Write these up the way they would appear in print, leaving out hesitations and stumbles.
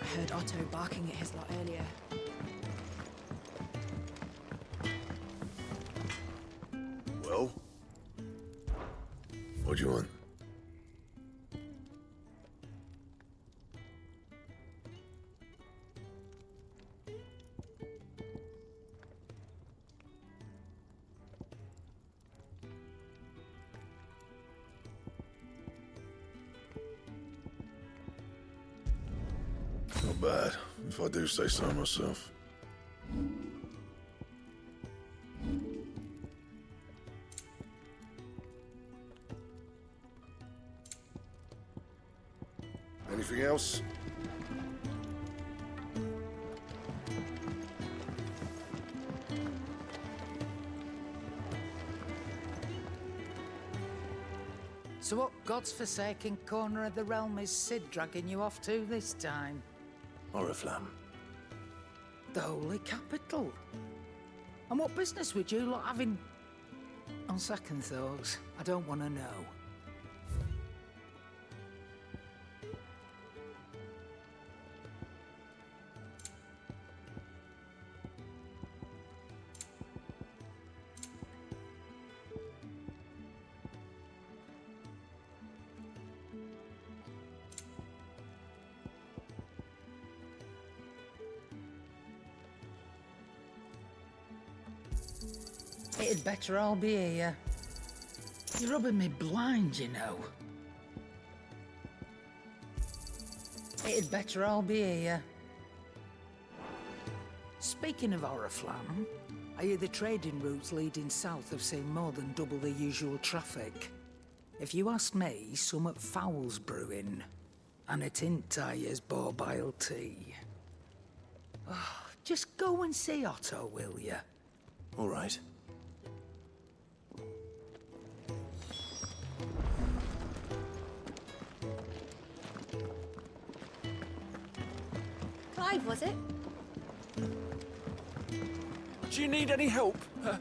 heard Otto barking at his lot earlier. Well? What do you want? Not bad, if I do say so myself. Anything else? So what God's forsaken corner of the realm is Sid dragging you off to this time? Oriflamme. The Holy Capital. And what business would you lot have in... On second thoughts, I don't want to know. It'd better all be here. You're rubbing me blind, you know. It'd better all be here. Speaking of Oriflamme, I hear the trading routes leading south have seen more than double the usual traffic. If you ask me, somewhat foul's brewing. And it ain't Tyre's borbile tea. Oh, just go and see Otto, will you? All right. Clive, was it? Do you need any help,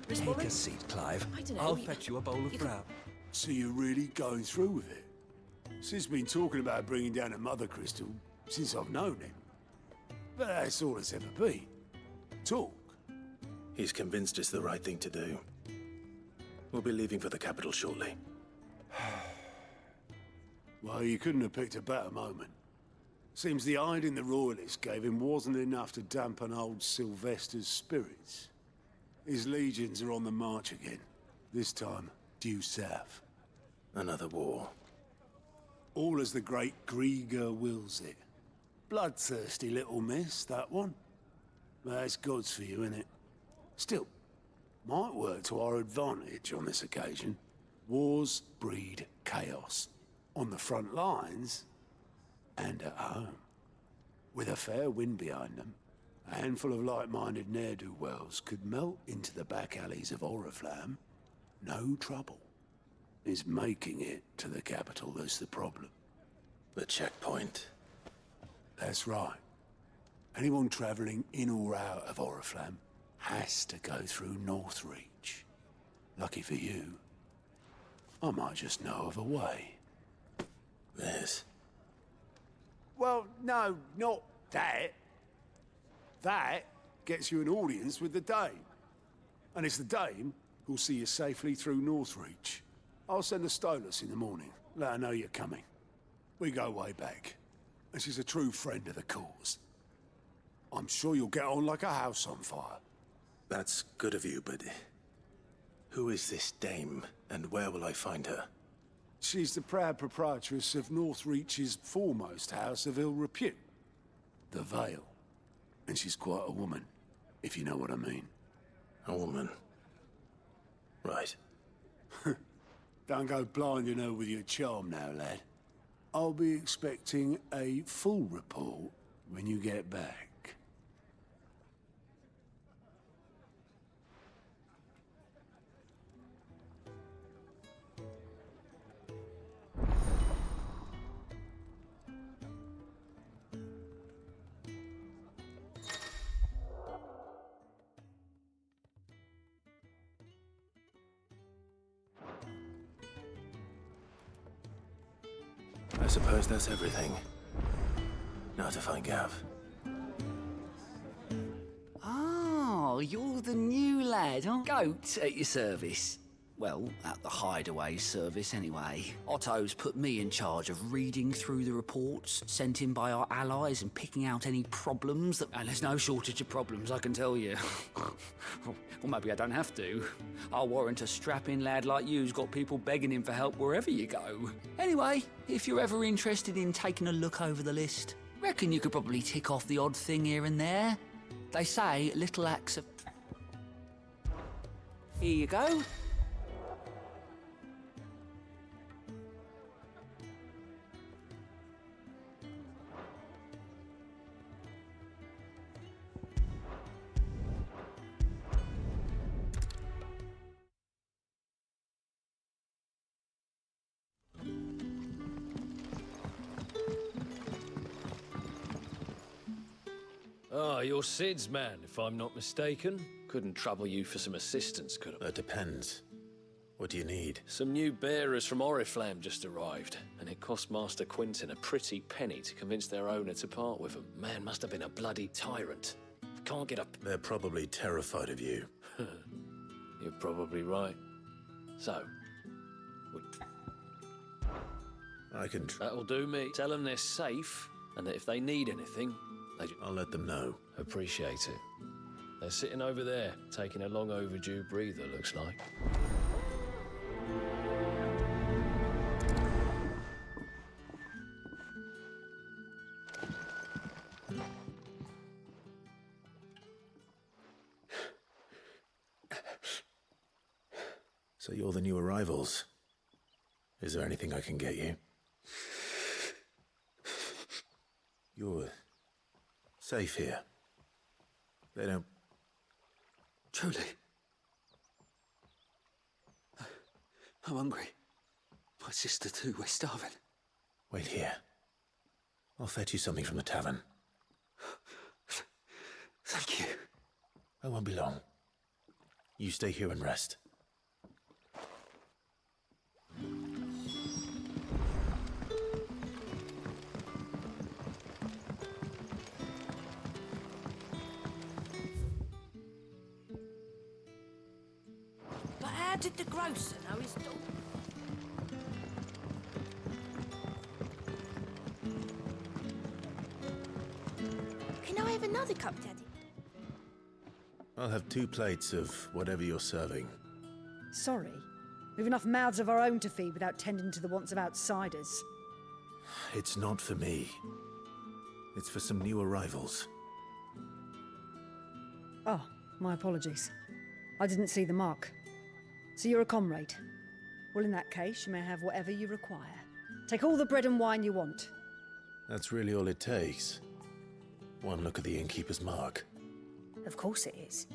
Miss Molly? Take a seat, Clive. I don't know. I'll fetch you a bowl of brown. So you're really going through with it? Sid's been talking about bringing down a Mothercrystal since I've known him. But that's all it's ever been. Talk. He's convinced it's the right thing to do. We'll be leaving for the capital shortly. Well, you couldn't have picked a better moment. Seems the hiding the Royalists gave him wasn't enough to dampen old Sylvester's spirits. His legions are on the march again, this time due south. Another war. All as the great Grieger wills it. Bloodthirsty little miss, that one. That's God's for you, innit? Still, might work to our advantage on this occasion. Wars breed chaos. On the front lines, and at home. With a fair wind behind them, a handful of like-minded ne'er-do-wells could melt into the back alleys of Oriflamme. No trouble. Is making it to the capital that's the problem. The checkpoint. That's right. Anyone travelling in or out of Oriflamme has to go through Northreach. Lucky for you, I might just know of a way. This. Well, no, not that. That gets you an audience with the Dame. And it's the Dame who'll see you safely through Northreach. I'll send a Stolas in the morning, let her know you're coming. We go way back, and she's a true friend of the cause. I'm sure you'll get on like a house on fire. That's good of you, but... who is this dame, and where will I find her? She's the proud proprietress of Northreach's foremost house of ill repute, the Vale. And she's quite a woman, if you know what I mean. A woman. Right. Don't go blinding her with your charm now, lad. I'll be expecting a full report when you get back. I suppose that's everything. Now to find Gav. Oh, you're the new lad, huh? Goat at your service. Well, at the hideaway service, anyway. Otto's put me in charge of reading through the reports sent in by our allies and picking out any problems that... And there's no shortage of problems, I can tell you. Well, maybe I don't have to. I'll warrant a strapping lad like you's got people begging him for help wherever you go. Anyway, if you're ever interested in taking a look over the list, reckon you could probably tick off the odd thing here and there. They say little acts of... Here you go. Ah, you're Sid's man, if I'm not mistaken. Couldn't trouble you for some assistance, could I? That depends. What do you need? Some new bearers from Oriflamme just arrived, and it cost Master Quinton a pretty penny to convince their owner to part with them. Man must have been a bloody tyrant. Can't get up. They're probably terrified of you. You're probably right. So, I can... that'll do me. Tell them they're safe, and that if they need anything, I'll let them know. Appreciate it. They're sitting over there, taking a long overdue breather, looks like. So you're the new arrivals. Is there anything I can get you? You're safe here. They don't... Truly. I'm hungry. My sister too, we're starving. Wait here. I'll fetch you something from the tavern. Thank you. I won't be long. You stay here and rest. But how did the grocer know his dog? Can I have another cup, Daddy? I'll have 2 plates of whatever you're serving. Sorry. We've enough mouths of our own to feed without tending to the wants of outsiders. It's not for me. It's for some new arrivals. Oh, my apologies. I didn't see the mark. So you're a comrade. Well, in that case, you may have whatever you require. Take all the bread and wine you want. That's really all it takes. One look at the innkeeper's mark. Of course it is.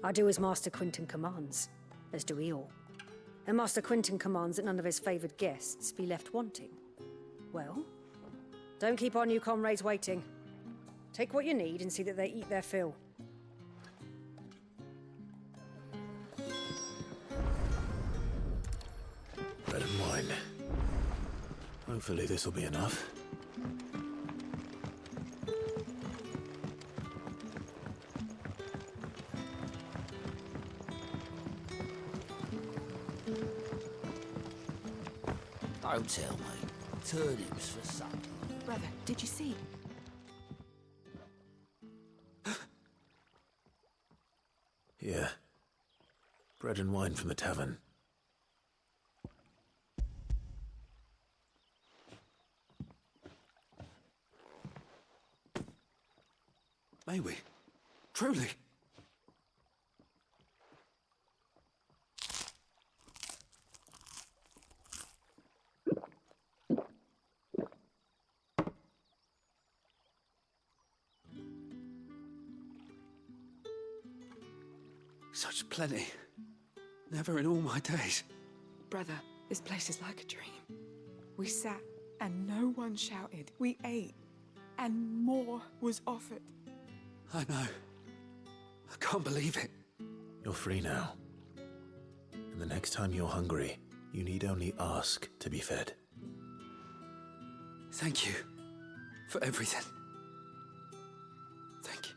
I do as Master Quinton commands, as do we all. And Master Quinton commands that none of his favoured guests be left wanting. Well, don't keep our new comrades waiting. Take what you need and see that they eat their fill. Bread and wine. Hopefully this'll be enough. Don't tell me. Turnips for supper. Brother, did you see? Yeah. Bread and wine from the tavern. May we? Truly? Such plenty. Never in all my days. Brother, this place is like a dream. We sat and no one shouted. We ate and more was offered. I know. I can't believe it. You're free now. And the next time you're hungry, you need only ask to be fed. Thank you for everything. Thank you.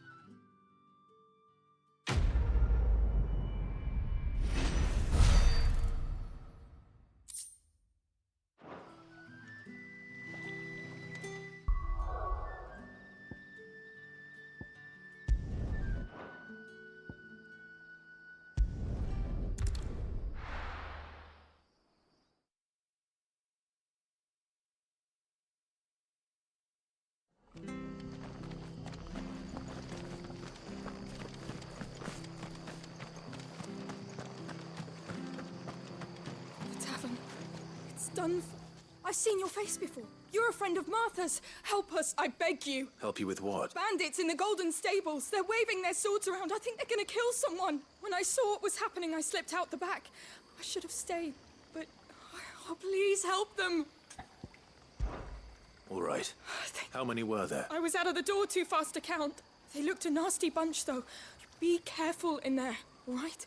it's done for. I've seen your face before. You're a friend of Martha's. Help us, I beg you. Help you with what? Bandits in the Golden Stables. They're waving their swords around. I think they're gonna kill someone. When I saw what was happening, I slipped out the back. I should have stayed, but... Oh, please help them. All right. How many were there? I was out of the door too fast to count. They looked a nasty bunch, though. Be careful in there, all right?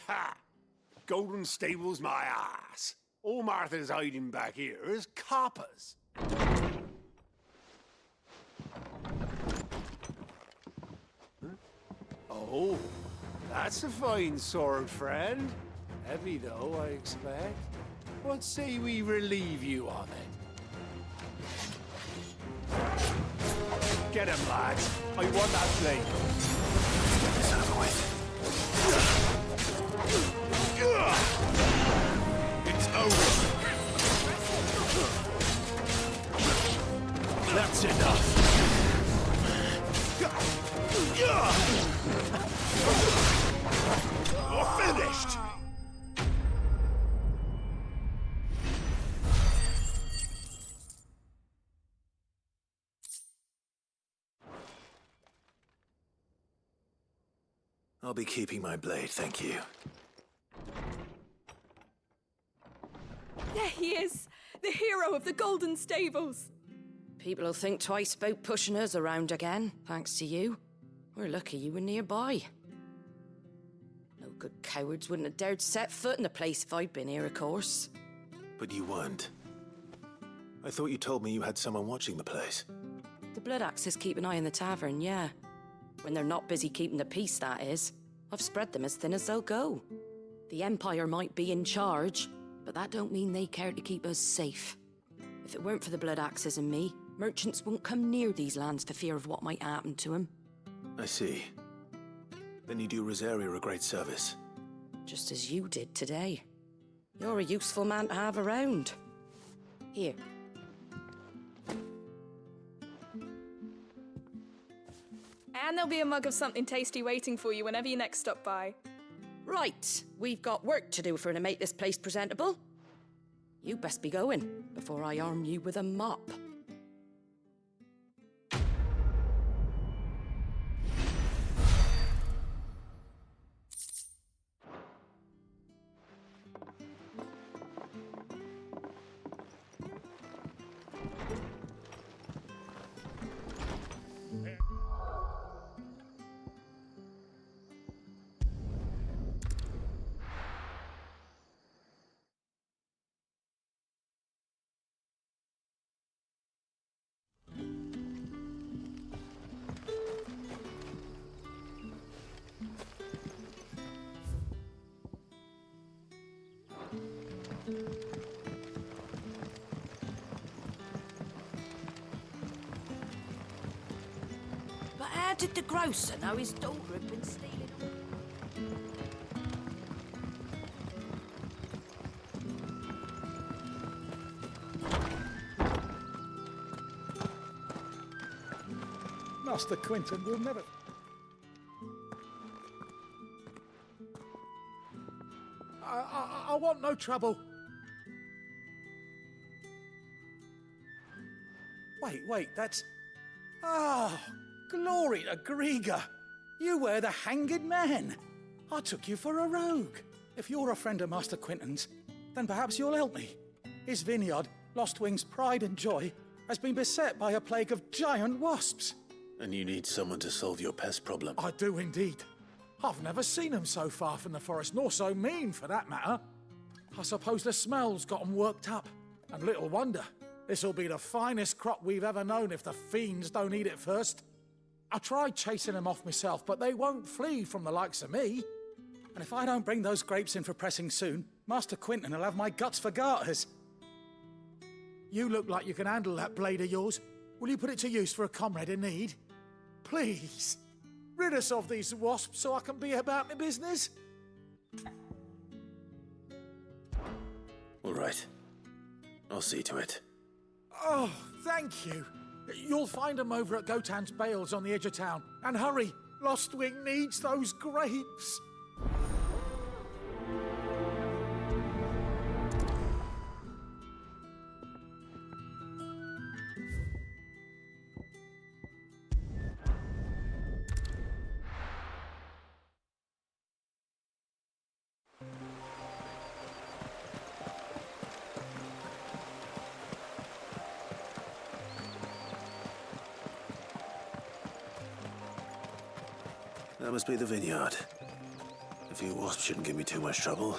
Ha! Golden Stables my ass. All Martha's hiding back here is coppers. Oh, that's a fine sword, friend. Heavy, though, I expect. What say we relieve you of it? Get him, lads. I want that blade. Get this over with. It's over. That's enough. You're finished. I'll be keeping my blade, thank you. There he is, the hero of the Golden Stables. People will think twice about pushing us around again, thanks to you. We're lucky you were nearby. No good cowards wouldn't have dared set foot in the place if I'd been here, of course. But you weren't. I thought you told me you had someone watching the place. The Blood Axes keep an eye on the tavern, yeah. When they're not busy keeping the peace, that is. I've spread them as thin as they'll go. The Empire might be in charge, but that don't mean they care to keep us safe. If it weren't for the Blood Axes and me, merchants wouldn't come near these lands for fear of what might happen to them. I see. Then you do Rosaria a great service. Just as you did today. You're a useful man to have around. Here. And there'll be a mug of something tasty waiting for you whenever you next stop by. Right, we've got work to do if we're to make this place presentable. You best be going, before I arm you with a mop. But how did the grocer know his daughter had been stealing all... Master Quentin will never... I want no trouble. Wait, that's... Ah, glory to Griga. You were the hanged man. I took you for a rogue. If you're a friend of Master Quentin's, then perhaps you'll help me. His vineyard, Lostwing's pride and joy, has been beset by a plague of giant wasps. And you need someone to solve your pest problem. I do indeed. I've never seen them so far from the forest, nor so mean, for that matter. I suppose the smell's got them worked up. And little wonder. This'll be the finest crop we've ever known if the fiends don't eat it first. I tried chasing them off myself, but they won't flee from the likes of me. And if I don't bring those grapes in for pressing soon, Master Quentin will have my guts for garters. You look like you can handle that blade of yours. Will you put it to use for a comrade in need? Please, rid us of these wasps so I can be about my business. All right. I'll see to it. Oh, thank you. You'll find them over at Gotan's bales on the edge of town. And hurry, Lostwing needs those grapes. That must be the vineyard. A few wasps shouldn't give me too much trouble.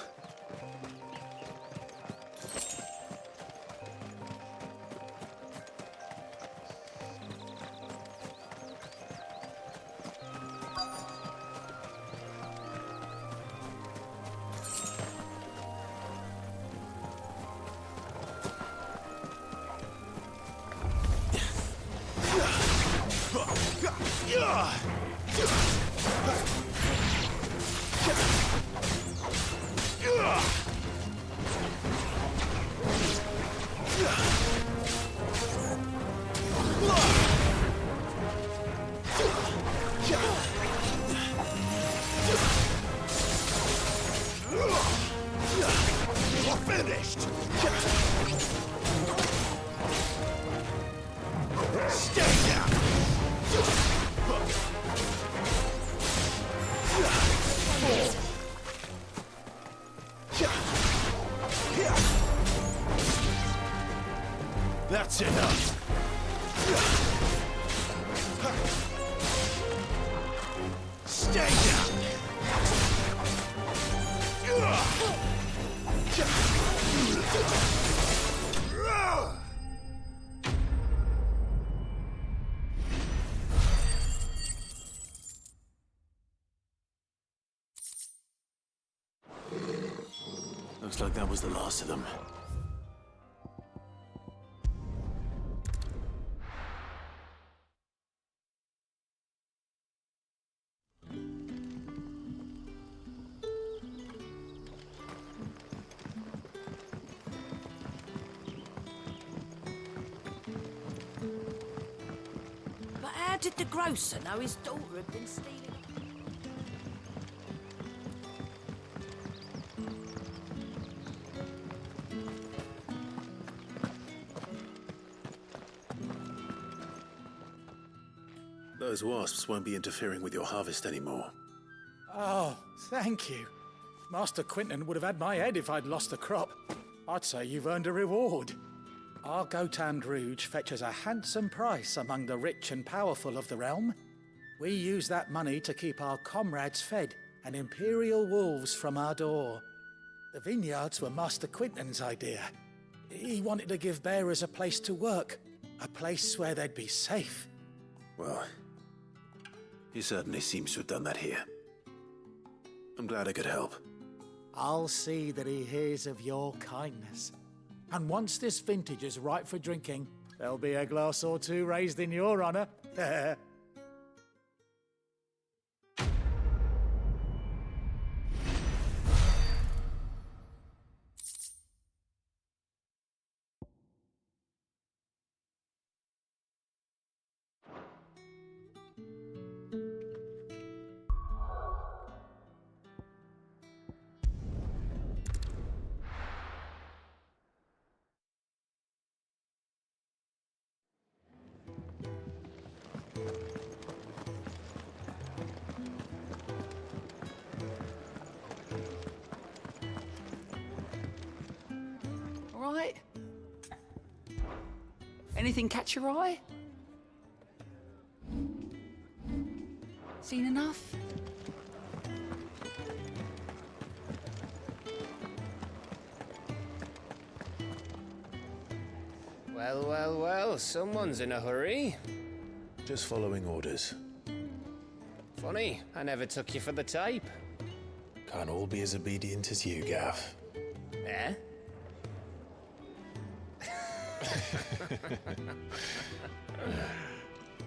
Finished! Stay down! That's enough! Stay down! Looks like that was the last of them. But how did the grocer know his daughter had been stealing? Those wasps won't be interfering with your harvest anymore. Oh, thank you. Master Quinton would have had my head if I'd lost the crop. I'd say you've earned a reward. Our Gotan Rouge fetches a handsome price among the rich and powerful of the realm. We use that money to keep our comrades fed and imperial wolves from our door. The vineyards were Master Quinton's idea. He wanted to give bearers a place to work, a place where they'd be safe. Well, he certainly seems to have done that here. I'm glad I could help. I'll see that he hears of your kindness. And once this vintage is ripe for drinking, there'll be a glass or two raised in your honor. All right? Anything catch your eye? Seen enough? Well, well, well, someone's in a hurry. Just following orders. Funny, I never took you for the type. Can't all be as obedient as you, Gav. Eh?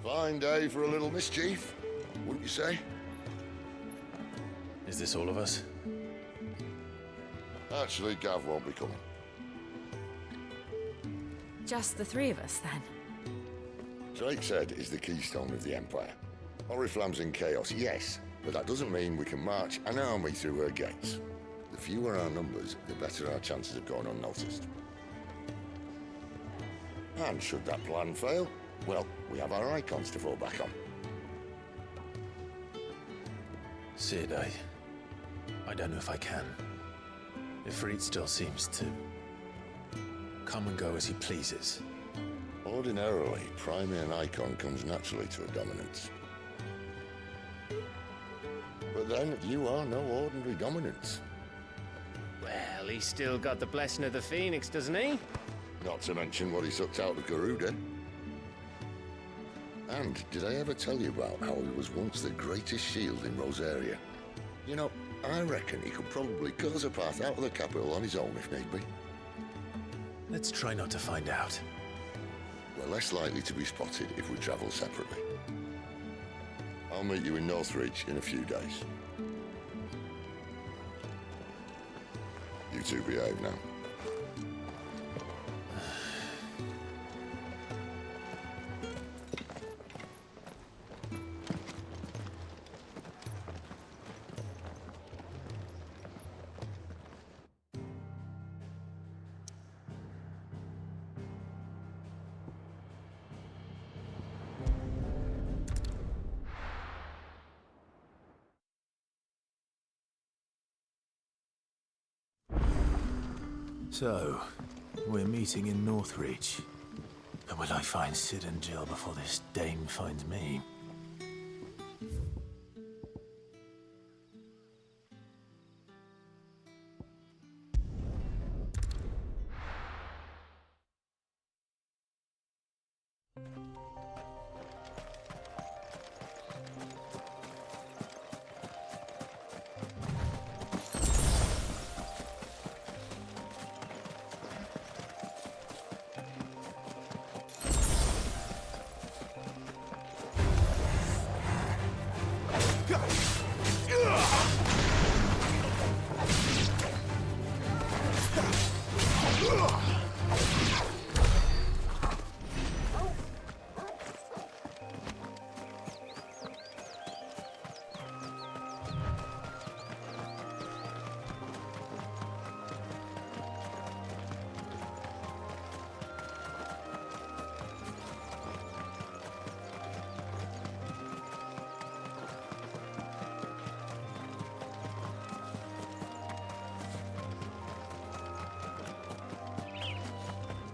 Fine day for a little mischief, wouldn't you say? Is this all of us? Actually, Gav won't be coming. Just the three of us, then? Drake said is the keystone of the Empire. Oriflamme's in chaos, yes, but that doesn't mean we can march an army through her gates. The fewer our numbers, the better our chances of going unnoticed. And should that plan fail, well, we have our Eikons to fall back on. Sid, I don't know if I can. Ifrit still seems to come and go as he pleases. Ordinarily, priming an Eikon comes naturally to a dominance. But then, you are no ordinary dominance. Well, he's still got the blessing of the Phoenix, doesn't he? Not to mention what he sucked out of Garuda. And did I ever tell you about how he was once the greatest shield in Rosaria? You know, I reckon he could probably cut us a path out of the capital on his own if need be. Let's try not to find out. We're less likely to be spotted if we travel separately. I'll meet you in Northridge in a few days. You two behave now. So, we're meeting in Northridge. But will I find Sid and Jill before this dame finds me?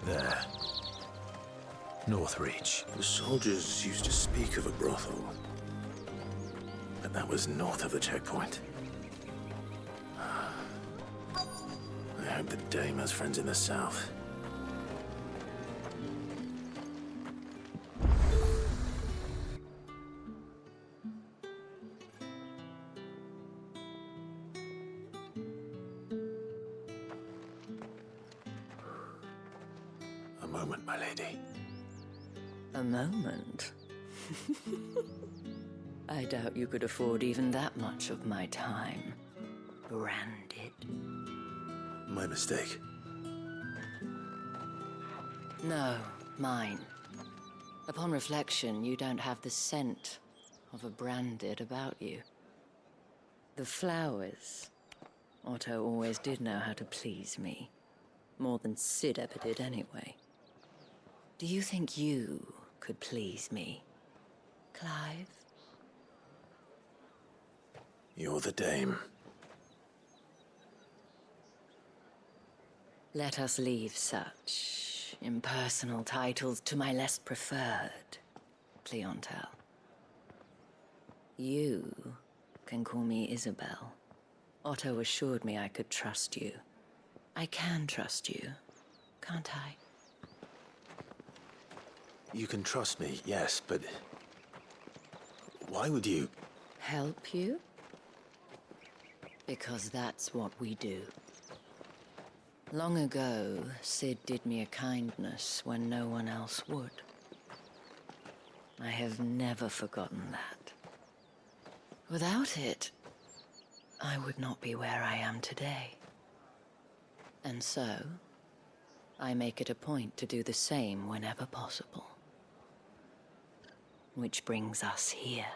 There. Northreach. The soldiers used to speak of a brothel. But that was north of the checkpoint. I hope the dame has friends in the south. A moment, my lady. A moment? I doubt you could afford even that much of my time. Branded. My mistake. No, mine. Upon reflection, you don't have the scent of a branded about you. The flowers. Otto always did know how to please me. More than Sid ever did anyway. Do you think you could please me, Clive? You're the dame. Let us leave such impersonal titles to my less preferred clientele. You can call me Isabel. Otto assured me I could trust you. I can trust you, can't I? You can trust me, yes, but why would you? Help you? Because that's what we do. Long ago, Sid did me a kindness when no one else would. I have never forgotten that. Without it, I would not be where I am today. And so, I make it a point to do the same whenever possible. Which brings us here.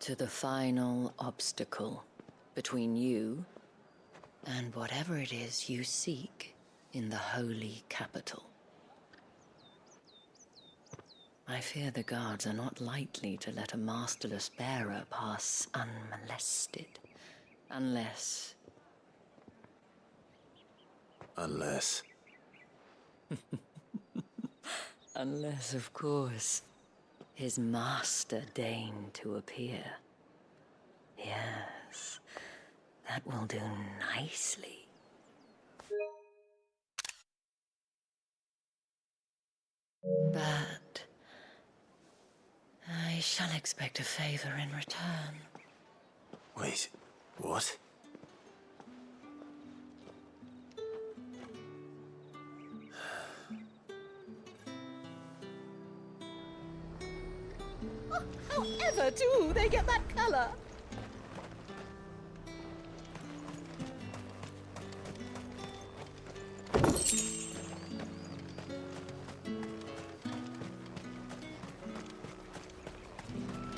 To the final obstacle between you and whatever it is you seek in the holy capital. I fear the guards are not likely to let a masterless bearer pass unmolested. Unless... Unless, of course, his master deigned to appear. Yes, that will do nicely. But I shall expect a favor in return. Wait, what? However do they get that colour?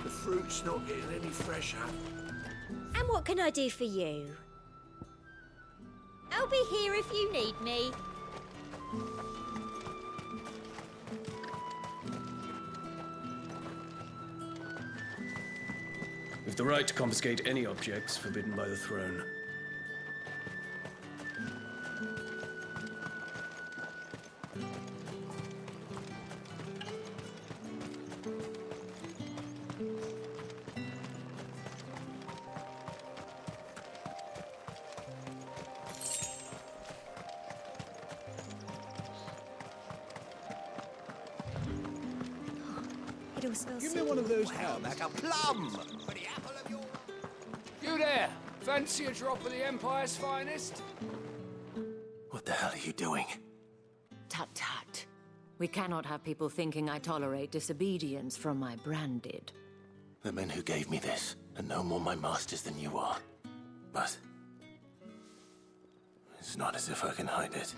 The fruit's not getting any fresher. And what can I do for you? I'll be here if you need me. We've the right to confiscate any objects forbidden by the throne. It all smells Give me one of those helps. Like a plum! You there! Fancy a drop of the Empire's finest? What the hell are you doing? Tut tut. We cannot have people thinking I tolerate disobedience from my branded. The men who gave me this are no more my masters than you are. But it's not as if I can hide it.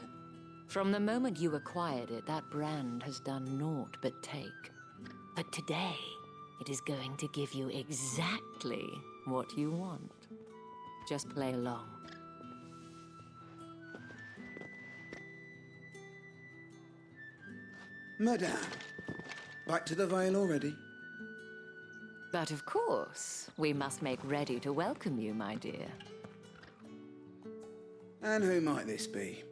From the moment you acquired it, that brand has done naught but take. But today, it is going to give you exactly what you want. Just play along. Madame, back to the Vale already? But of course, we must make ready to welcome you, my dear. And who might this be?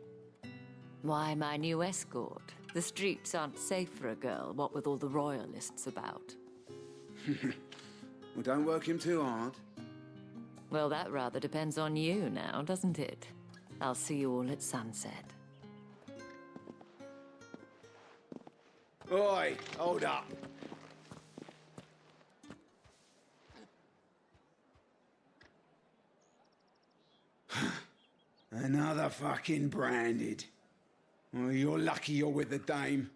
Why, my new escort. The streets aren't safe for a girl, what with all the royalists about. Well, don't work him too hard. Well, that rather depends on you now, doesn't it? I'll see you all at sunset. Oi, hold up. Another fucking branded. Oh, you're lucky you're with the dame.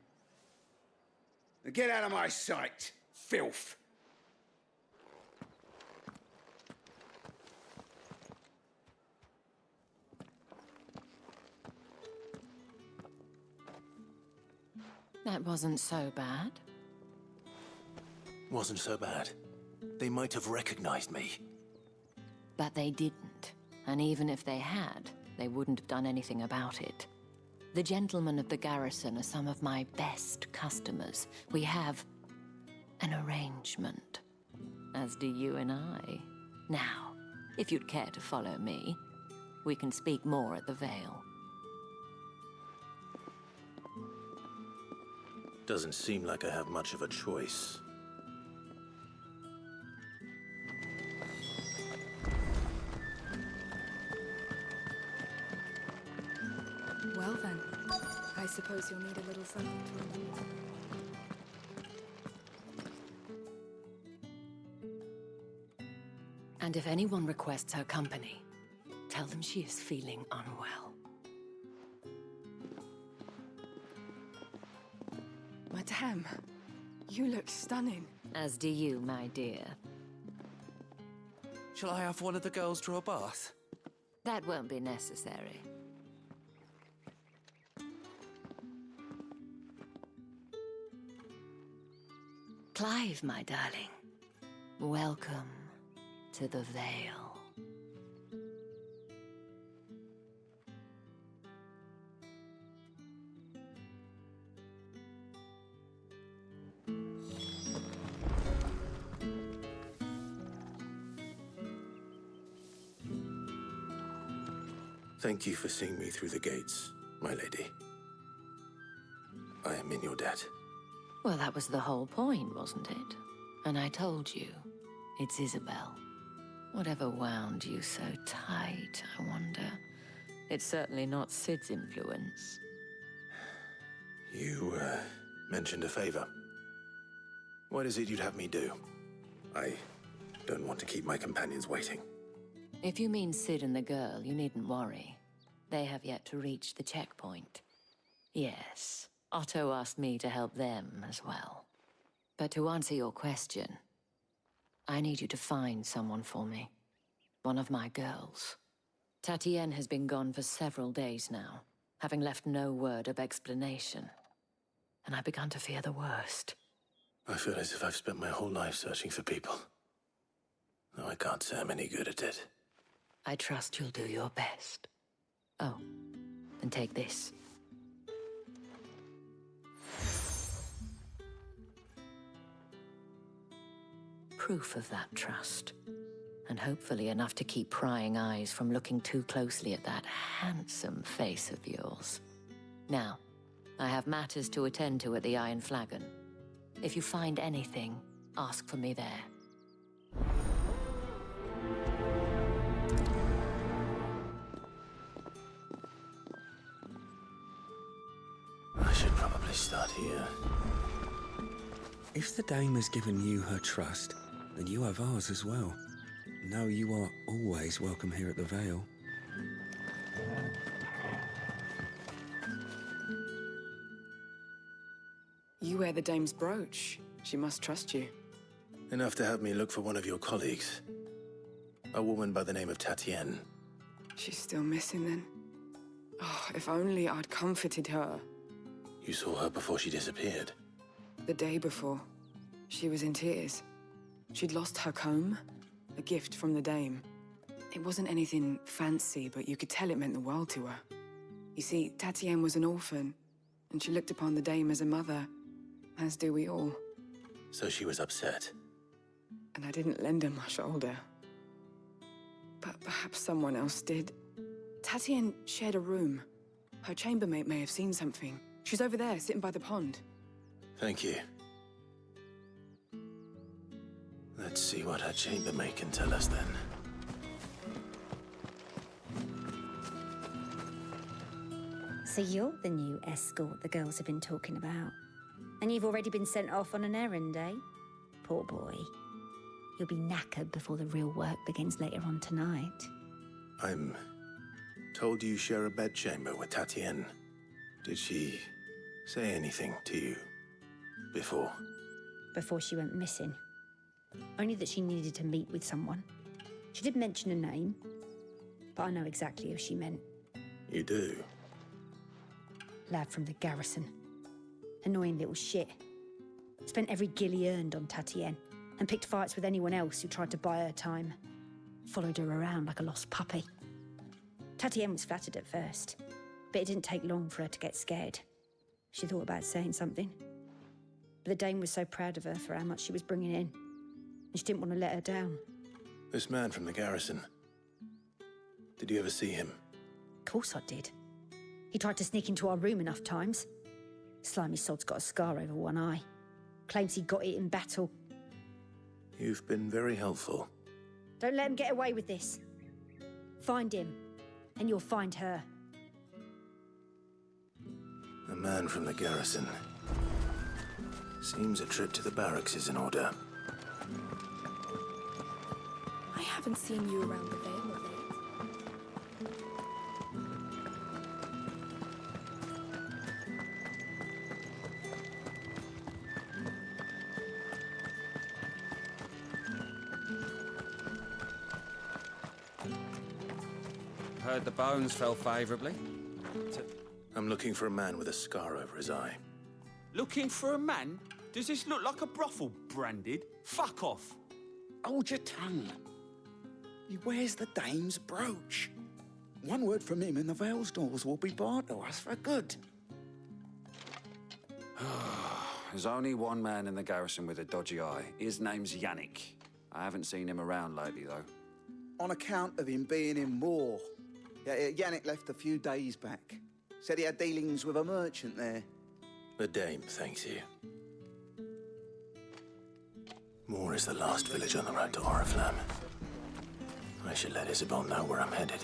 Now get out of my sight, filth. That wasn't so bad. Wasn't so bad. They might have recognized me. But they didn't. And even if they had, they wouldn't have done anything about it. The gentlemen of the garrison are some of my best customers. We have an arrangement, as do you and I. Now, if you'd care to follow me, we can speak more at the Vale. Doesn't seem like I have much of a choice. Well then, I suppose you'll need a little something to remember. And if anyone requests her company, tell them she is feeling unwell. Madame, you look stunning. As do you, my dear. Shall I have one of the girls draw a bath? That won't be necessary. Clive, my darling. Welcome to the Vale. Thank you for seeing me through the gates, my lady. I am in your debt. Well, that was the whole point, wasn't it? And I told you, it's Isabel. Whatever wound you so tight, I wonder. It's certainly not Sid's influence. You, mentioned a favor. What is it you'd have me do? I don't want to keep my companions waiting. If you mean Sid and the girl, you needn't worry. They have yet to reach the checkpoint. Yes, Otto asked me to help them as well. But to answer your question, I need you to find someone for me. One of my girls. Tatienne has been gone for several days now, having left no word of explanation. And I've begun to fear the worst. I feel as if I've spent my whole life searching for people. Though I can't say I'm any good at it. I trust you'll do your best. Oh, and take this. Proof of that trust. And hopefully enough to keep prying eyes from looking too closely at that handsome face of yours. Now, I have matters to attend to at the Iron Flagon. If you find anything, ask for me there. I should probably start here. If the dame has given you her trust, then you have ours as well. Know you are always welcome here at the Vale. You wear the dame's brooch. She must trust you. Enough to have me look for one of your colleagues. A woman by the name of Tatienne. She's still missing then. Oh, if only I'd comforted her. You saw her before she disappeared? The day before. She was in tears. She'd lost her comb, a gift from the dame. It wasn't anything fancy, but you could tell it meant the world to her. You see, Tatienne was an orphan, and she looked upon the dame as a mother, as do we all. So she was upset. And I didn't lend her my shoulder. But perhaps someone else did. Tatienne shared a room. Her chambermaid may have seen something. She's over there, sitting by the pond. Thank you. Let's see what her chambermaid can tell us then. So you're the new escort the girls have been talking about. And you've already been sent off on an errand, eh? Poor boy. You'll be knackered before the real work begins later on tonight. I'm told you share a bedchamber with Tatienne. Did she say anything to you before? Before she went missing. Only that she needed to meet with someone. She did mention a name, but I know exactly who she meant. You do? Lad from the garrison. Annoying little shit. Spent every guil he earned on Tatienne, and picked fights with anyone else who tried to buy her time. Followed her around like a lost puppy. Tatienne was flattered at first, but it didn't take long for her to get scared. She thought about saying something. But the dame was so proud of her for how much she was bringing in, and she didn't want to let her down. This man from the garrison. Did you ever see him? Of course I did. He tried to sneak into our room enough times. Slimy sod's got a scar over one eye. Claims he got it in battle. You've been very helpful. Don't let him get away with this. Find him, and you'll find her. A man from the garrison. Seems a trip to the barracks is in order. I haven't seen you around the Vale of late. Heard the bones fell favourably. I'm looking for a man with a scar over his eye. Looking for a man? Does this look like a brothel, Branded? Fuck off. Hold your tongue. He wears the dame's brooch. One word from him and the Vale's doors will be barred to us for good. There's only one man in the garrison with a dodgy eye. His name's Yannick. I haven't seen him around lately, though. On account of him being in war. Yeah, Yannick left a few days back. Said he had dealings with a merchant there. The dame thanks you. Moor is the last village on the road to Oriflamme. I should let Isabel know where I'm headed.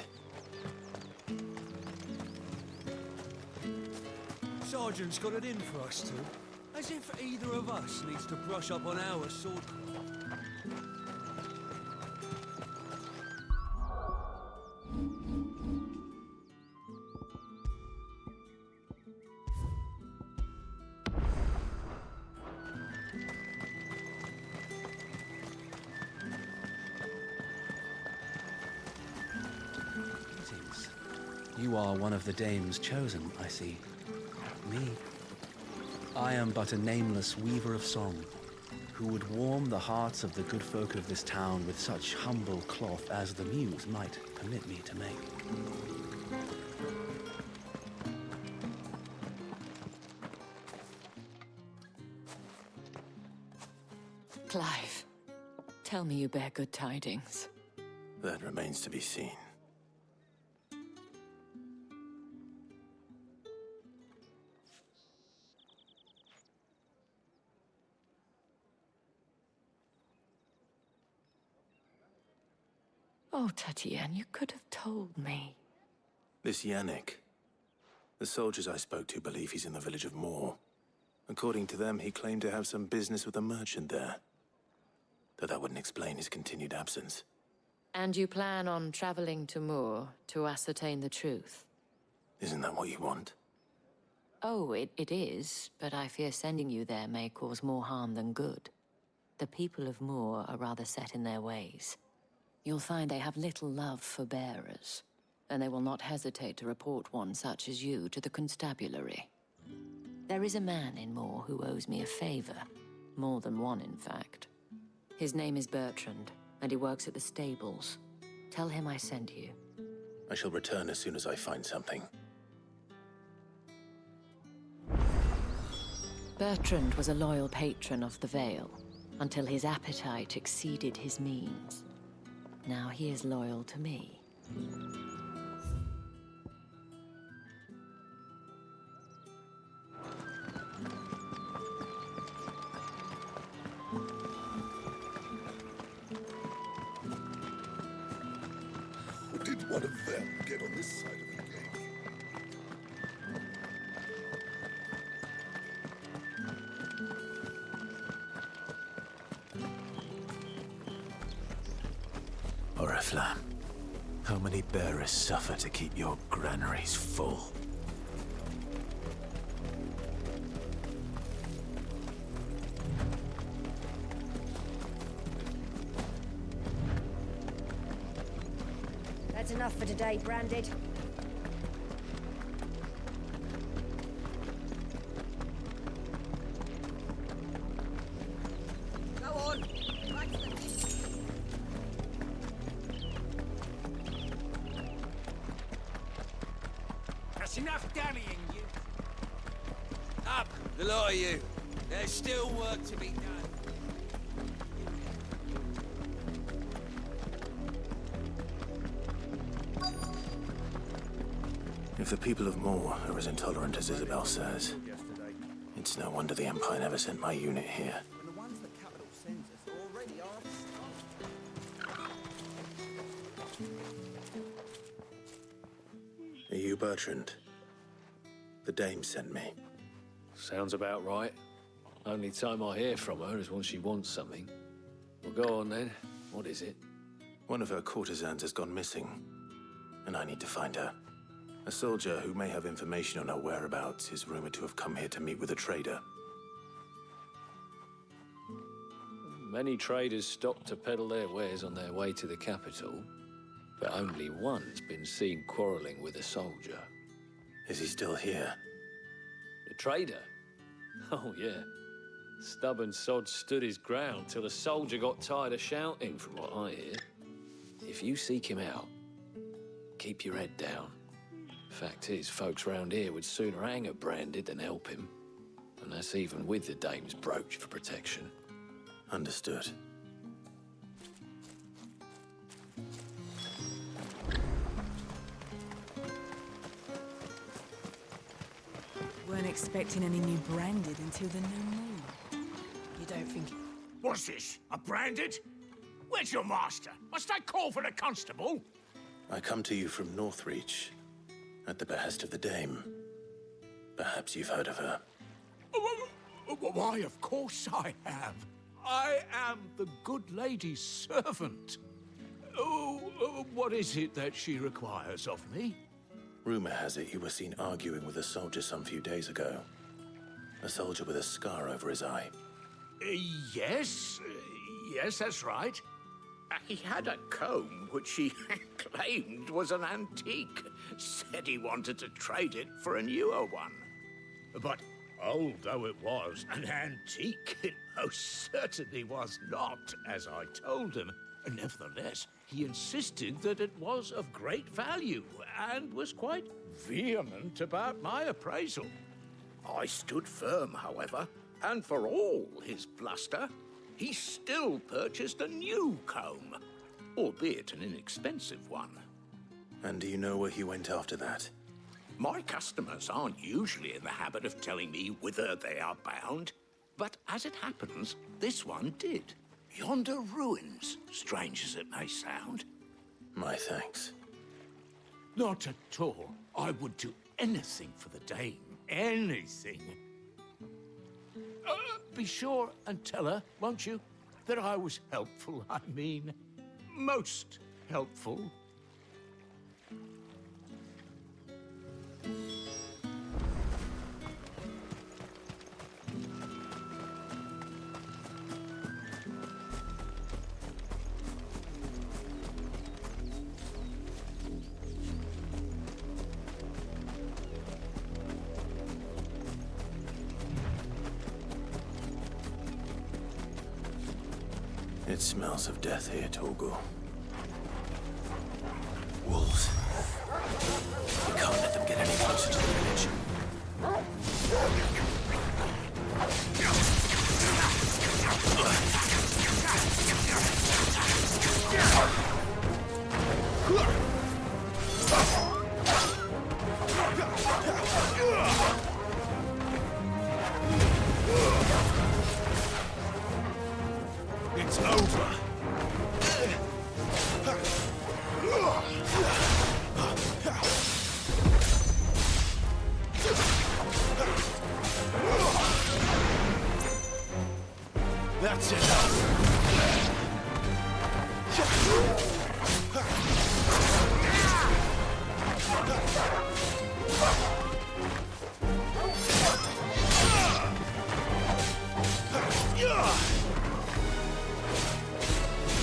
Sergeant's got it in for us two. As if either of us needs to brush up on our sword. You are one of the dame's chosen, I see. Me. I am but a nameless weaver of song, who would warm the hearts of the good folk of this town with such humble cloth as the muse might permit me to make. Clive, tell me you bear good tidings. That remains to be seen. Oh, Tatienne, you could have told me. This Yannick. The soldiers I spoke to believe he's in the village of Moor. According to them, he claimed to have some business with a merchant there. Though that wouldn't explain his continued absence. And you plan on traveling to Moor to ascertain the truth? Isn't that what you want? Oh, it is, but I fear sending you there may cause more harm than good. The people of Moor are rather set in their ways. You'll find they have little love for bearers, and they will not hesitate to report one such as you to the constabulary. There is a man in Moor who owes me a favor. More than one, in fact. His name is Bertrand, and he works at the stables. Tell him I sent you. I shall return as soon as I find something. Bertrand was a loyal patron of the Vale, until his appetite exceeded his means. Now he is loyal to me. Or did one of them get on this side of the gate? Oriflamme, how many bearers suffer to keep your granaries full? That's enough for today, Branded. Go on. That's enough dallying, you. Up, the lot of you. There's still work to be done. If the people of Moor are as intolerant as Isabel says, it's no wonder the Empire never sent my unit here. Are you Bertrand? The dame sent me. Sounds about right. Only time I hear from her is when she wants something. Well, go on then. What is it? One of her courtesans has gone missing, and I need to find her. A soldier who may have information on her whereabouts is rumored to have come here to meet with a trader. Many traders stop to peddle their wares on their way to the capital, but only one's been seen quarreling with a soldier. Is he still here? The trader? Oh, yeah. Stubborn sod stood his ground till the soldier got tired of shouting, from what I hear. If you seek him out, keep your head down. Fact is, folks round here would sooner hang a branded than help him. And that's even with the dame's brooch for protection. Understood. Weren't expecting any new branded until the new moon. You don't think... What's this? A branded? Where's your master? Must I call for the constable? I come to you from Northreach, at the behest of the Dame. Perhaps you've heard of her. Why, of course I have. I am the good lady's servant. What is it that she requires of me? Rumor has it you were seen arguing with a soldier some few days ago. A soldier with a scar over his eye. Yes, that's right. He had a comb which he claimed was an antique. Said he wanted to trade it for a newer one. But old though it was, an antique it most certainly was not, as I told him. Nevertheless, he insisted that it was of great value and was quite vehement about my appraisal. I stood firm, however, and for all his bluster, he still purchased a new comb, albeit an inexpensive one. And do you know where he went after that? My customers aren't usually in the habit of telling me whither they are bound, but as it happens, this one did. Yonder ruins, strange as it may sound. My thanks. Not at all. I would do anything for the Dame. Anything. Be sure and tell her, won't you, that I was helpful. I mean, most helpful. It smells of death here, Torgal. Wolves. We can't let them get any closer to the village. It's over. That's enough.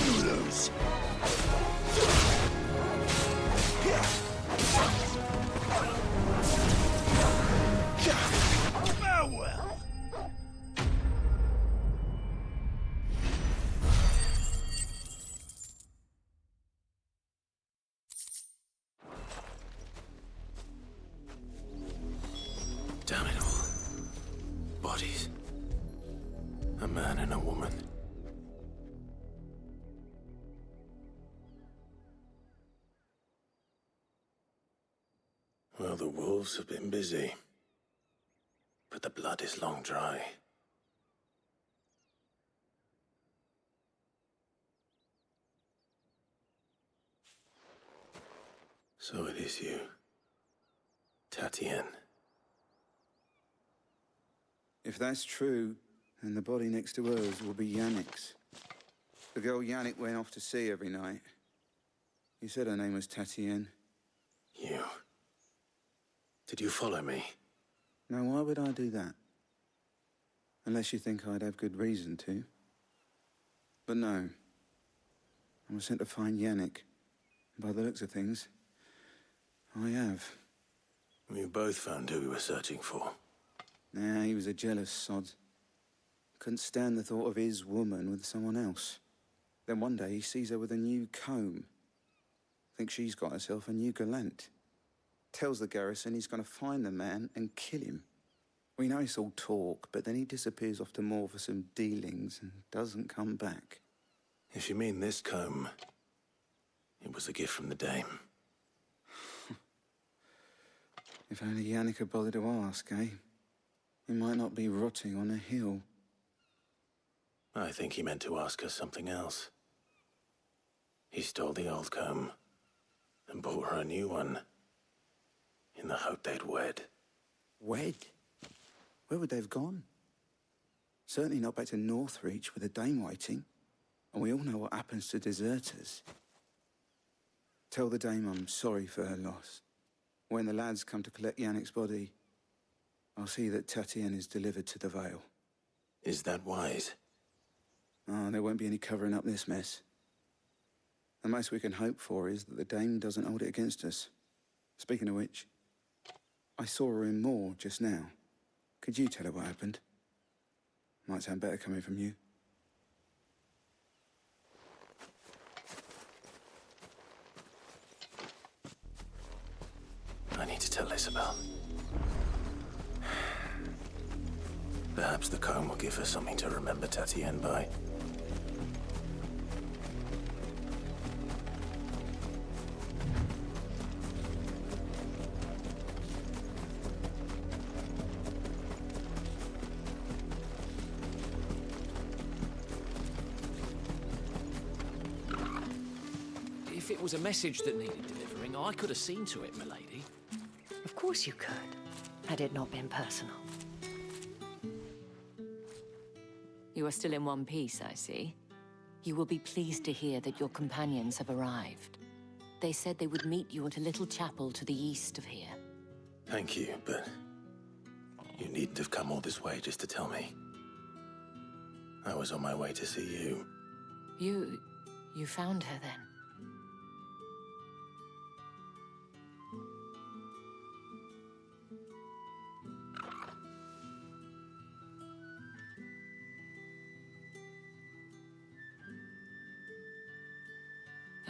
You lose. Farewell. Damn it all. Bodies. A man and a woman. Well, the wolves have been busy. But the blood is long dry. So it is you, Tatienne. If that's true, then the body next to hers will be Yannick's. The girl Yannick went off to sea every night. You said her name was Tatienne. You. Did you follow me? Now, why would I do that? Unless you think I'd have good reason to. But no. I was sent to find Yannick. And by the looks of things, I have. We both found who we were searching for. Nah, he was a jealous sod. Couldn't stand the thought of his woman with someone else. Then one day he sees her with a new comb. Thinks she's got herself a new gallant. Tells the garrison he's going to find the man and kill him. We know it's all talk, but then he disappears off to Moor for some dealings and doesn't come back. If you mean this comb, it was a gift from the dame. If only Yannick had bothered to ask, eh? He might not be rotting on a hill. I think he meant to ask her something else. He stole the old comb and bought her a new one in the hope they'd wed. Wed? Where would they have gone? Certainly not back to Northreach with a dame waiting. And we all know what happens to deserters. Tell the dame I'm sorry for her loss. When the lads come to collect Yannick's body, I'll see that Tatienne is delivered to the Vale. Is that wise? Oh, there won't be any covering up this mess. The most we can hope for is that the dame doesn't hold it against us. Speaking of which, I saw her in Moor just now. Could you tell her what happened? Might sound better coming from you. I need to tell Isabel. Perhaps the comb will give her something to remember Tatienne by. If it was a message that needed delivering, I could have seen to it, milady. Of course you could, had it not been personal. You are still in one piece, I see. You will be pleased to hear that your companions have arrived. They said they would meet you at a little chapel to the east of here. Thank you, but you needn't have come all this way just to tell me. I was on my way to see you. You found her then?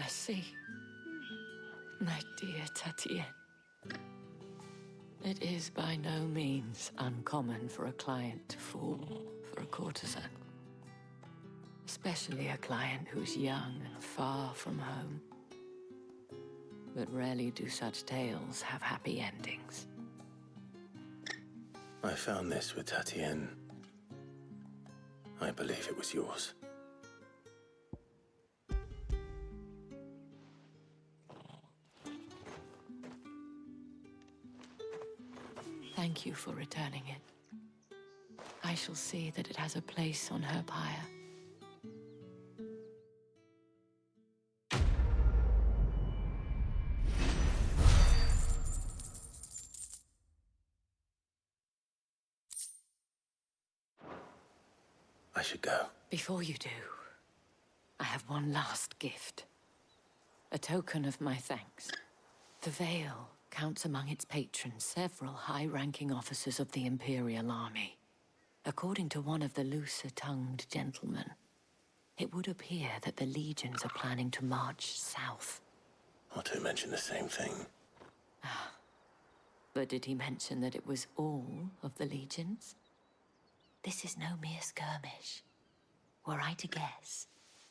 I see. My dear Tatienne. It is by no means uncommon for a client to fall for a courtesan. Especially a client who's young and far from home. But rarely do such tales have happy endings. I found this with Tatienne. I believe it was yours. Thank you for returning it. I shall see that it has a place on her pyre. I should go. Before you do, I have one last gift. A token of my thanks. The Vale counts among its patrons several high-ranking officers of the Imperial Army. According to one of the looser-tongued gentlemen, it would appear that the legions are planning to march south. Otto mentioned the same thing. But did he mention that it was all of the legions? This is no mere skirmish. Were I to guess,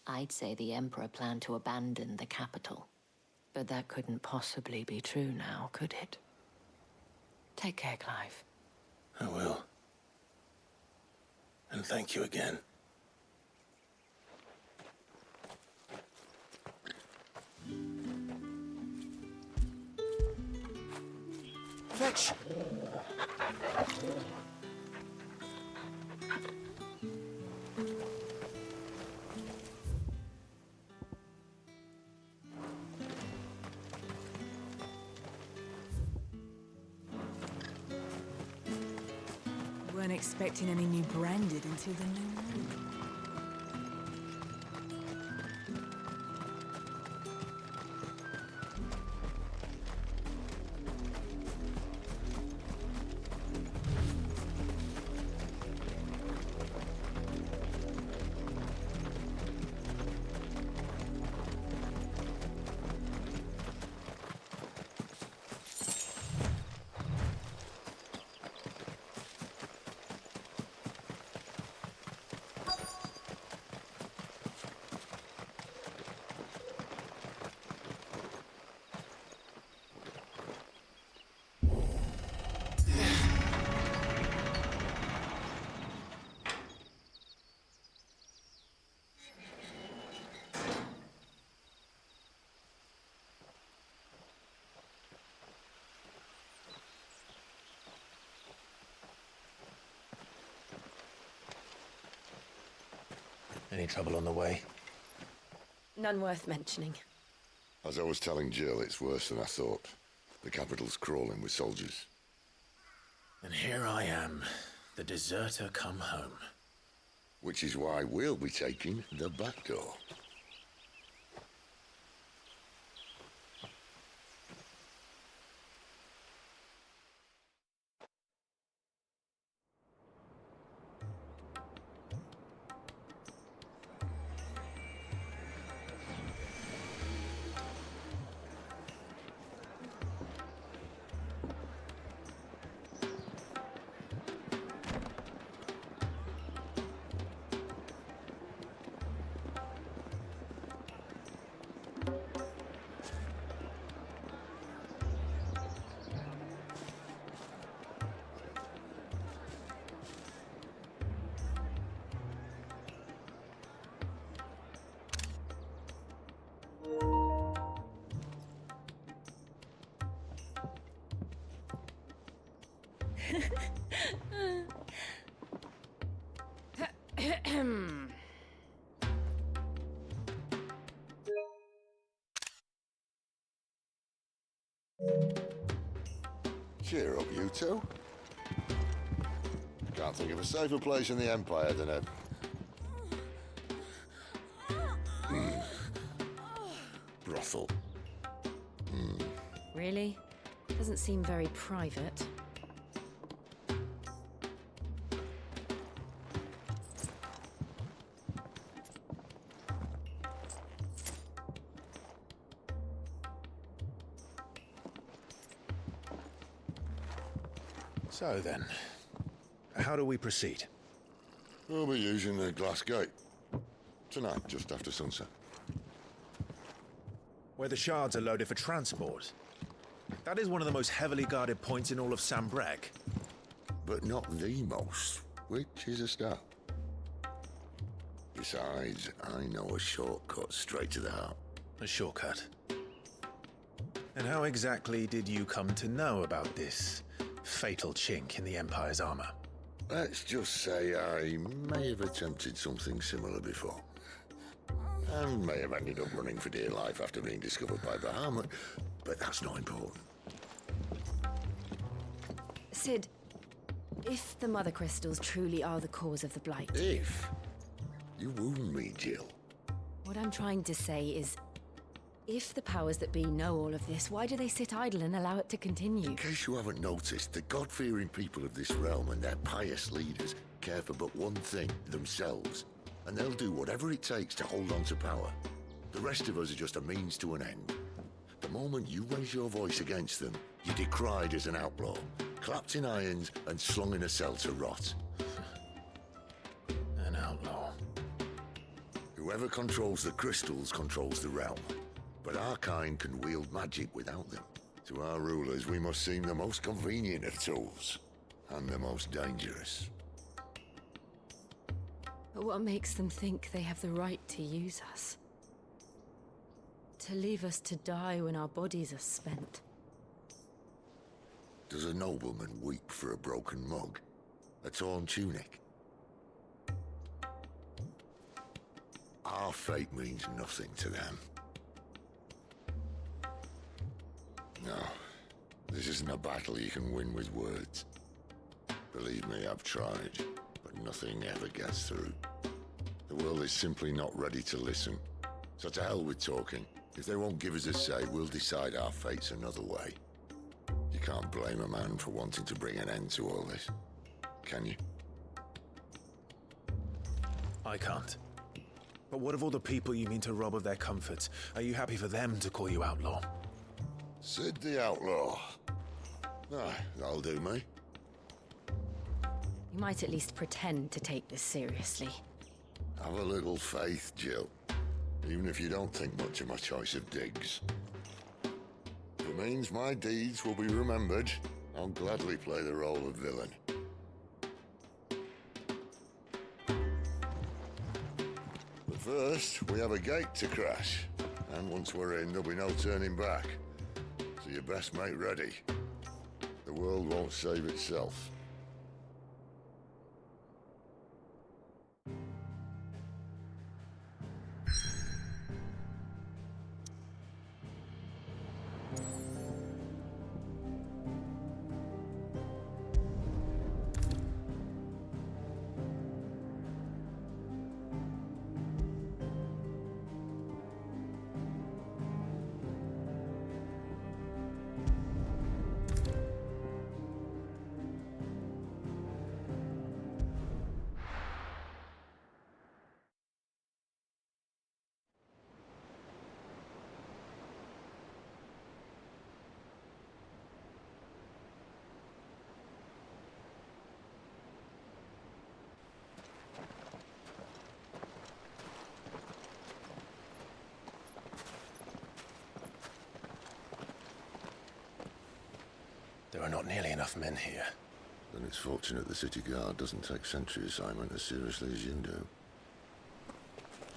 I'd say the Emperor planned to abandon the capital. But that couldn't possibly be true now, could it? Take care, Clive. I will. And thank you again. Fetch! Weren't expecting any new branded until the new moon. Any trouble on the way? None worth mentioning. As I was telling Jill, it's worse than I thought. The capital's crawling with soldiers. And here I am, the deserter come home. Which is why we'll be taking the back door. Cheer up, you two. Can't think of a safer place in the Empire than a... brothel. Really? Doesn't seem very private. So then, how do we proceed? We'll be using the glass gate. Tonight, just after sunset. Where the shards are loaded for transport. That is one of the most heavily guarded points in all of Sambrek. But not the most, which is a start. Besides, I know a shortcut straight to the heart. A shortcut? And how exactly did you come to know about this fatal chink in the Empire's armor? Let's just say I may have attempted something similar before. And may have ended up running for dear life after being discovered by Bahamut, but that's not important. Sid, if the Mothercrystals truly are the cause of the Blight... If? You wound me, Jill. What I'm trying to say is, if the powers that be know all of this, why do they sit idle and allow it to continue? In case you haven't noticed, the God-fearing people of this realm and their pious leaders care for but one thing, themselves. And they'll do whatever it takes to hold on to power. The rest of us are just a means to an end. The moment you raise your voice against them, you're decried as an outlaw, clapped in irons and slung in a cell to rot. An outlaw. Whoever controls the crystals controls the realm. But our kind can wield magic without them. To our rulers, we must seem the most convenient of tools, and the most dangerous. But what makes them think they have the right to use us? To leave us to die when our bodies are spent? Does a nobleman weep for a broken mug? A torn tunic? Our fate means nothing to them. No, this isn't a battle you can win with words. Believe me, I've tried, but nothing ever gets through. The world is simply not ready to listen. So to hell with talking. If they won't give us a say, we'll decide our fates another way. You can't blame a man for wanting to bring an end to all this, can you? I can't. But what of all the people you mean to rob of their comforts? Are you happy for them to call you outlaw? Sid the Outlaw. Ah, that'll do me. You might at least pretend to take this seriously. Have a little faith, Jill. Even if you don't think much of my choice of digs. If it means my deeds will be remembered, I'll gladly play the role of villain. But first, we have a gate to crash. And once we're in, there'll be no turning back. So you best make ready. The world won't save itself. There are not nearly enough men here. Then it's fortunate the city guard doesn't take sentry assignment as seriously as you do.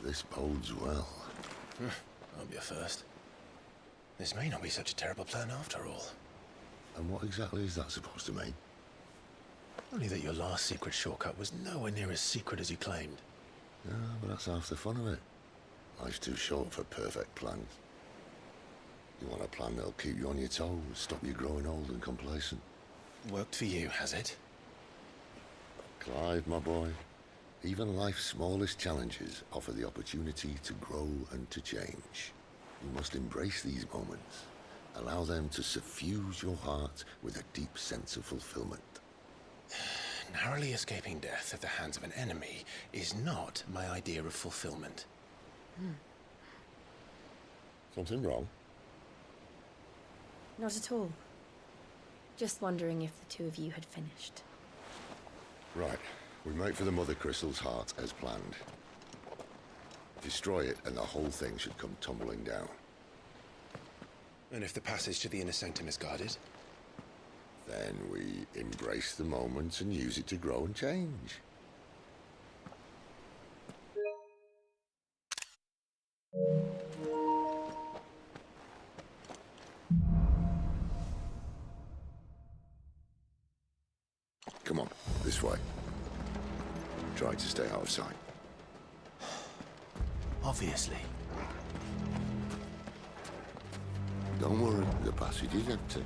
This bodes well. I'll be a first. This may not be such a terrible plan after all. And what exactly is that supposed to mean? Only that your last secret shortcut was nowhere near as secret as you claimed. Yeah, but that's half the fun of it. Life's too short for perfect plans. You want a plan that'll keep you on your toes, stop you growing old and complacent. Worked for you, has it? Clive, my boy, even life's smallest challenges offer the opportunity to grow and to change. You must embrace these moments. Allow them to suffuse your heart with a deep sense of fulfillment. Narrowly escaping death at the hands of an enemy is not my idea of fulfillment. Something wrong? Not at all. Just wondering if the two of you had finished. Right. We make for the Mothercrystals' heart as planned. Destroy it and the whole thing should come tumbling down. And if the passage to the inner sanctum is guarded? Then we embrace the moment and use it to grow and change. Come on, this way. Try to stay out of sight. Obviously. Don't worry, the passage is empty.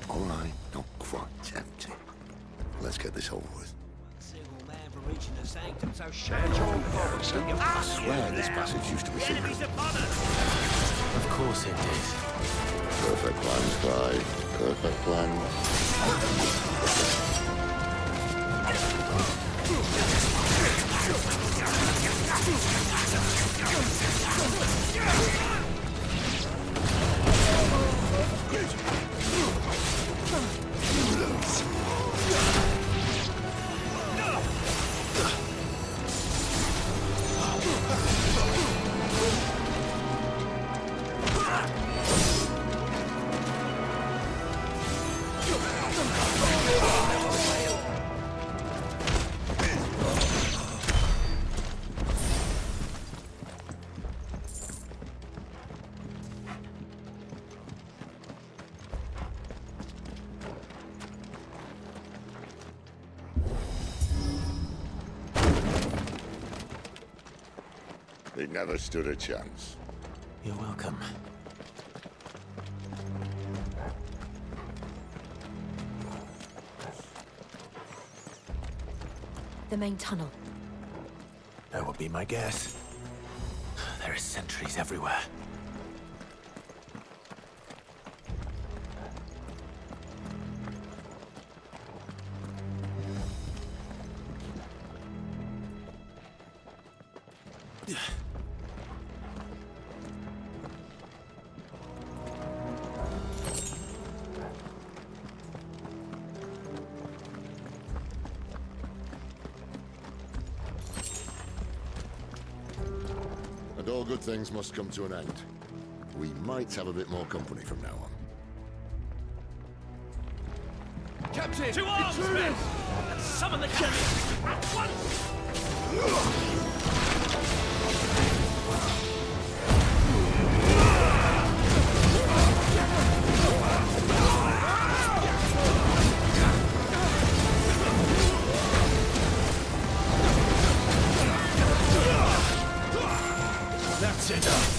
All right, not quite empty. Let's get this over with. I swear this passage used to be secret. Of course it did. Perfect plans, Clive. Perfect plans. They never stood a chance. You're welcome. The main tunnel. That would be my guess. There are sentries everywhere. And all good things must come to an end. We might have a bit more company from now on. Captain! To arms, men! And summon the cannon! At once! That's enough.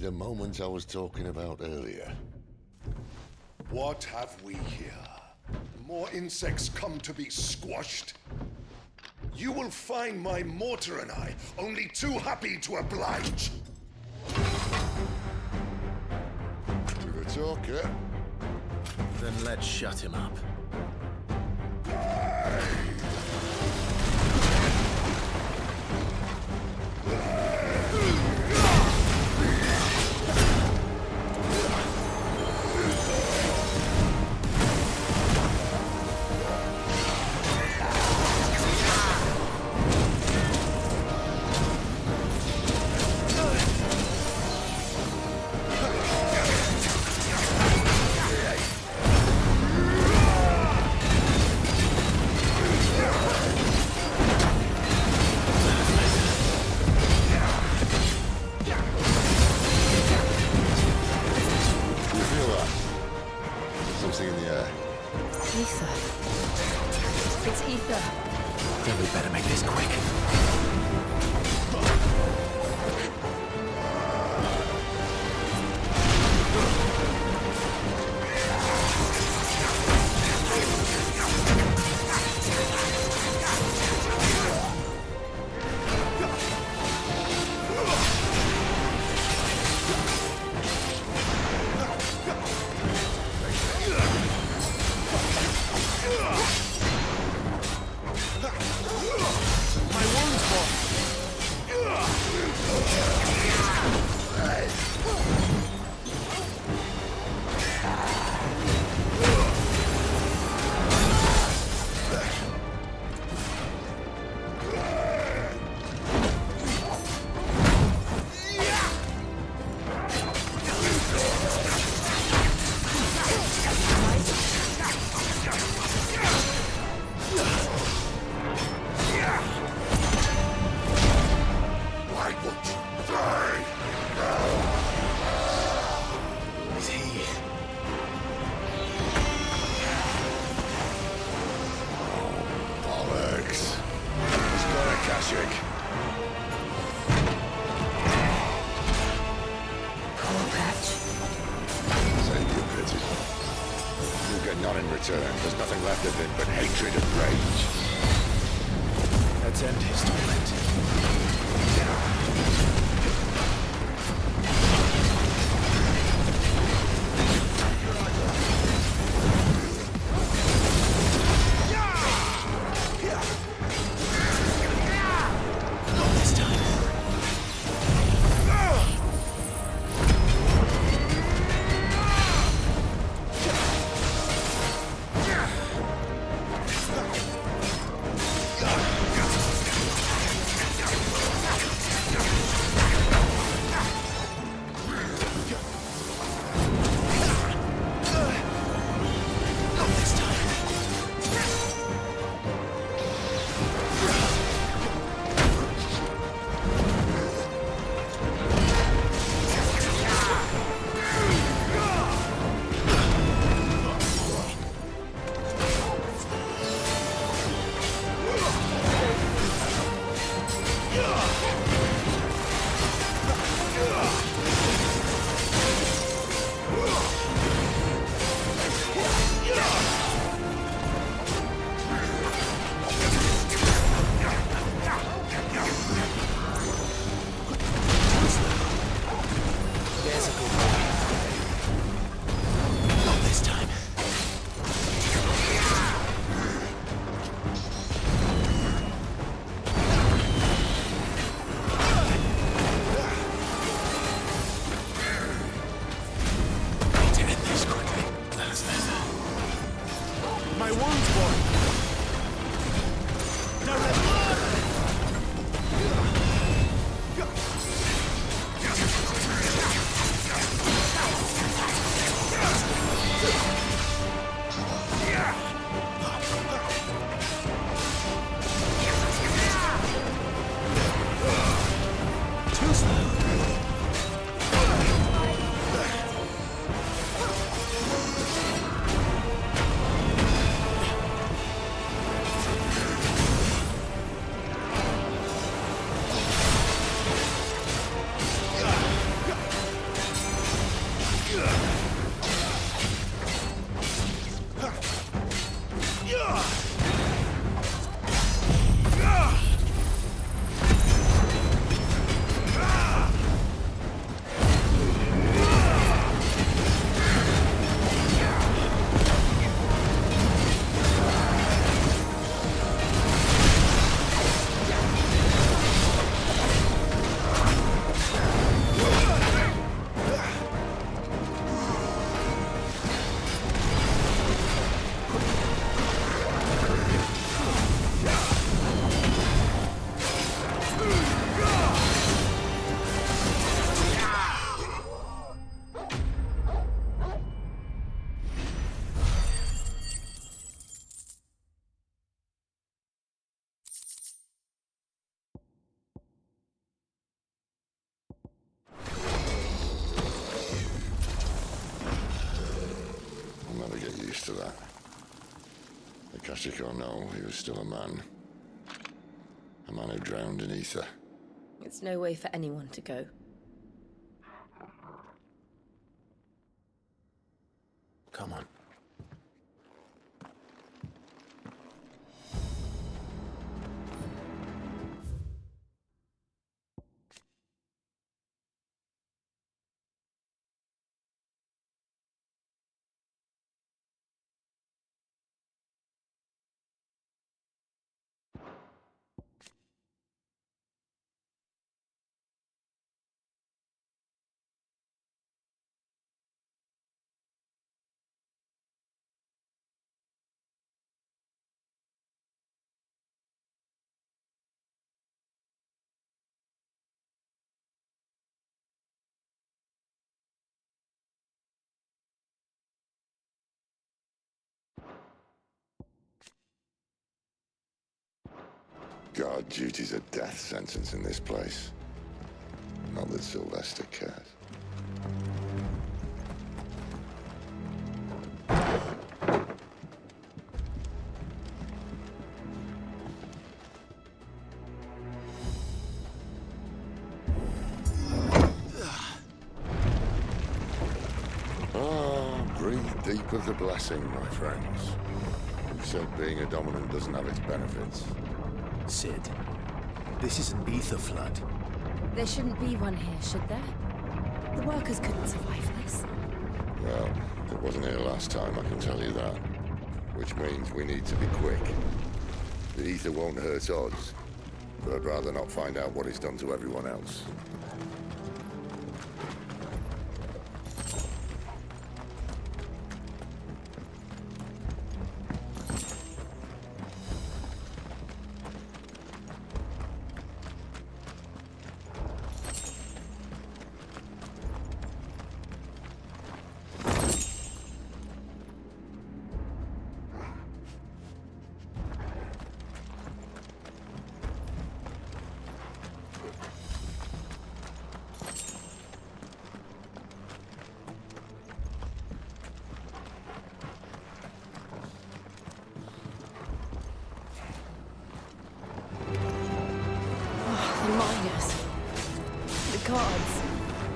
the moment I was talking about earlier. What have we here? More insects come to be squashed? You will find my mortar and I only too happy to oblige. With a talker. Then let's shut him up. There's nothing left of him but hatred and rage. Let's end his torment. Not this time. never get used to that. Akashic or no, he was still a man. A man who drowned in ether. It's no way for anyone to go. Come on. Guard duty's a death sentence in this place. Not that Sylvester cares. Breathe deep of the blessing, my friends. Who said being a dominant doesn't have its benefits? Sid, this is an ether flood. There shouldn't be one here, should there? The workers couldn't survive this. Well, it wasn't here last time, I can tell you that. Which means we need to be quick. The ether won't hurt us, but I'd rather not find out what it's done to everyone else.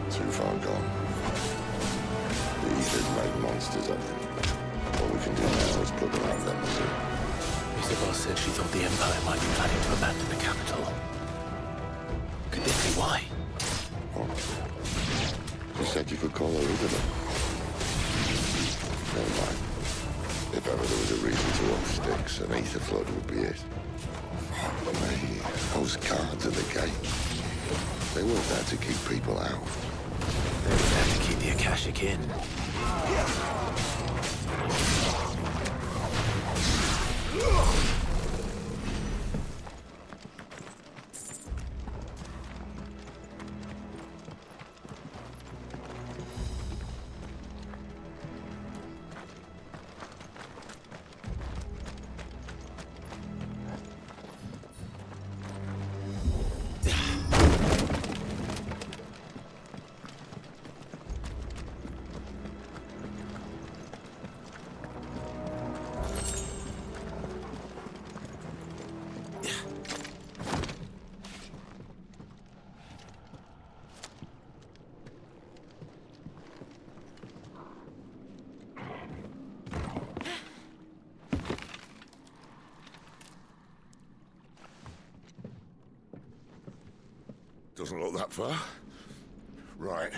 Too far gone. The ether's made monsters of them. All we can do now is put them out of their misery. Mr. Boss said she thought the Empire might be planning to abandon the capital. Could this be why? What? She said you could call her either then. Never mind. If ever there was a reason to up sticks, an ether flood would be it. Fuck me. Those guards at the gate. They weren't there to keep people out. They were there to keep the Akashic in. Doesn't look that far. Right.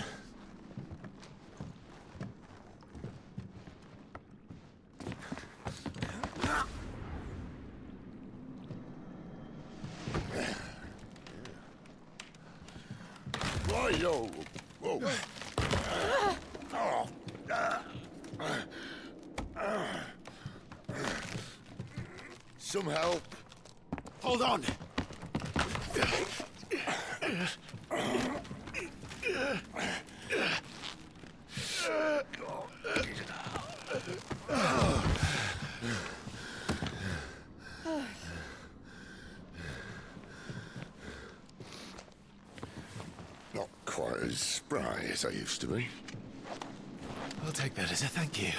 Right-o. Whoa. Some help. Hold on. Not quite as spry as I used to be. I'll take that as a thank you.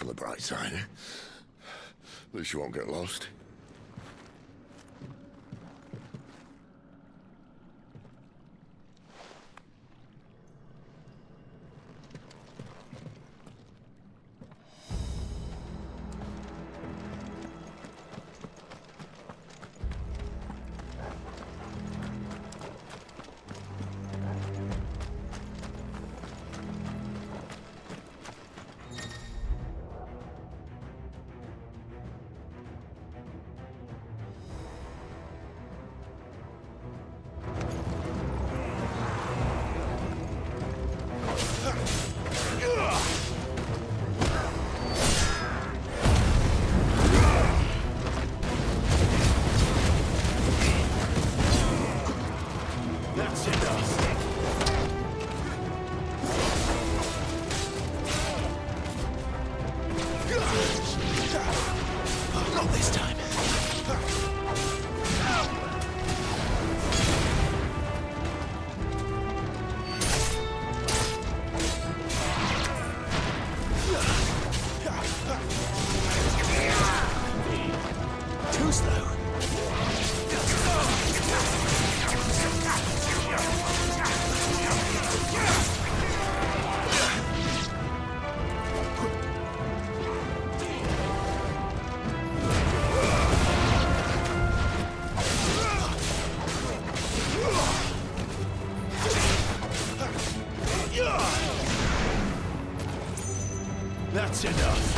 the bright side, eh? At least you won't get lost. That's enough.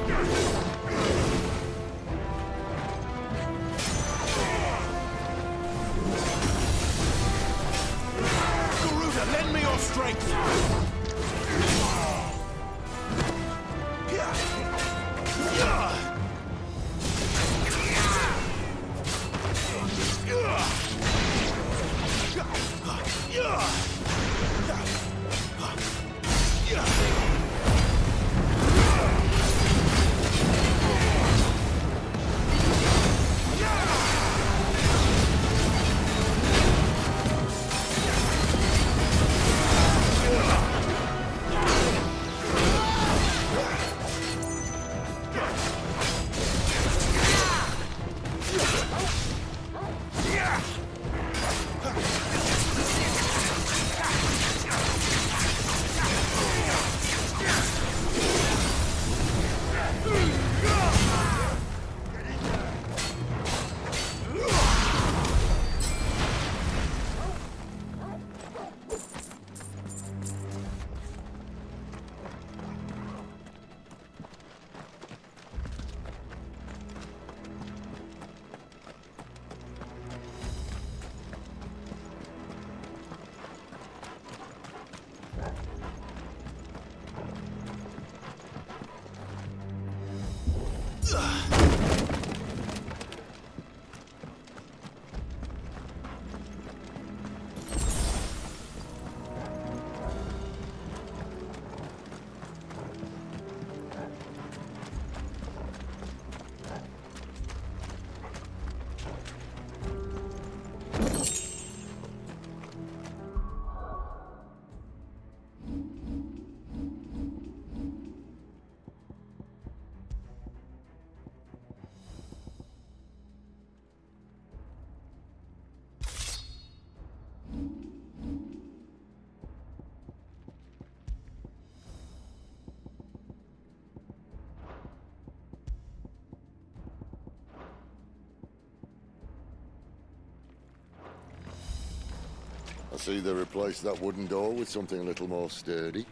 Garuda, lend me your strength! I see they replaced that wooden door with something a little more sturdy.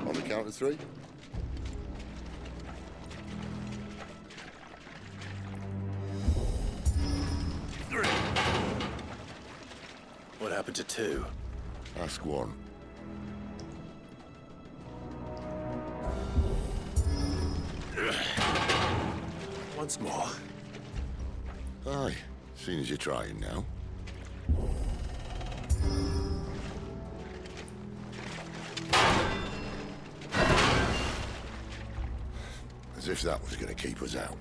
On the count of three. What happened to two? Ask one. Once more. Aye, seeing as you're trying now. As if that was going to keep us out.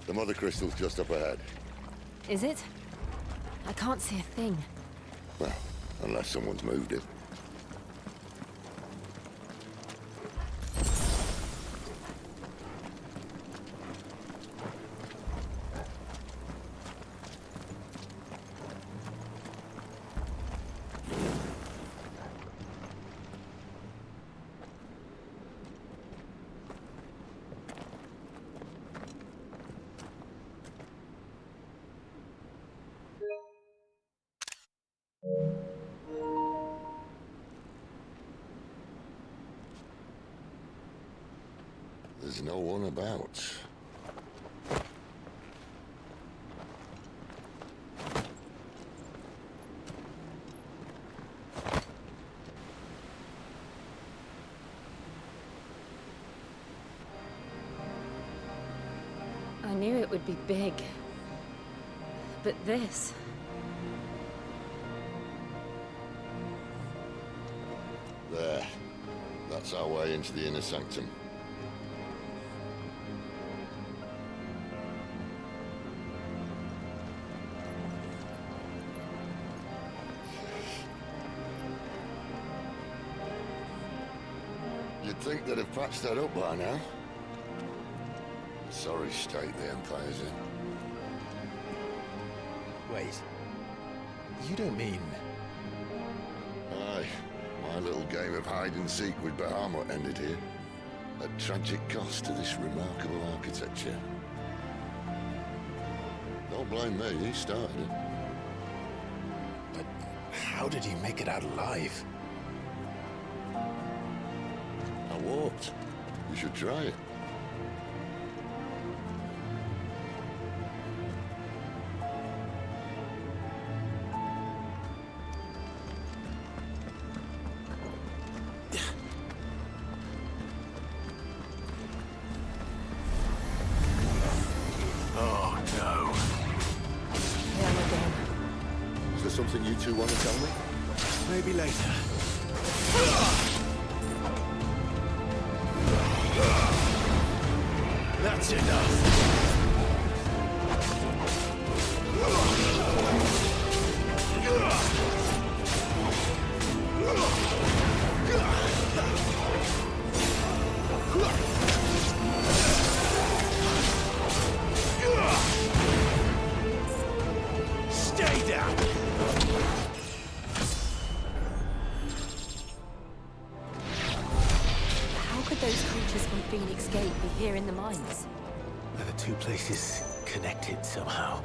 The Mothercrystals just up ahead. Is it? I can't see a thing. Well, unless someone's moved it. There's no one about. I knew it would be big. But this... There. That's our way into the inner sanctum. You'd think they'd have patched that up by now. Sorry state the Empire's in. Wait. You don't mean... Aye. My little game of hide-and-seek with Bahamut ended here. At tragic cost to this remarkable architecture. Don't blame me, he started it. But how did he make it out alive? I walked. You should try it. Something you two want to tell me? Maybe later. That's enough. Stay down. Those creatures from Phoenix Gate be here in the mines? Are the two places connected somehow?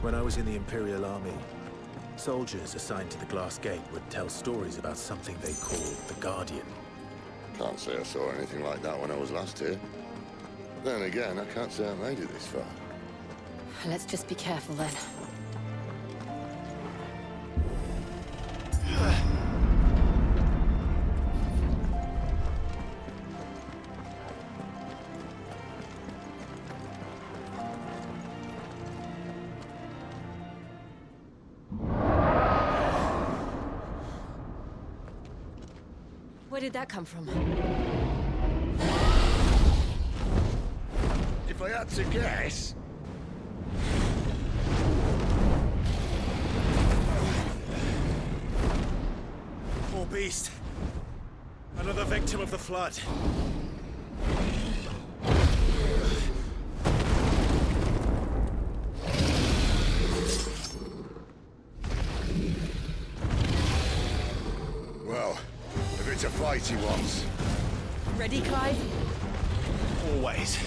When I was in the Imperial Army, soldiers assigned to the Glass Gate would tell stories about something they called the Guardian. Can't say I saw anything like that when I was last here. Then again, I can't say I made it this far. Let's just be careful then. Where did that come from? If I had to guess... Poor beast. Another victim of the flood. Well, if it's a fight he wants. Ready, Clive? Always.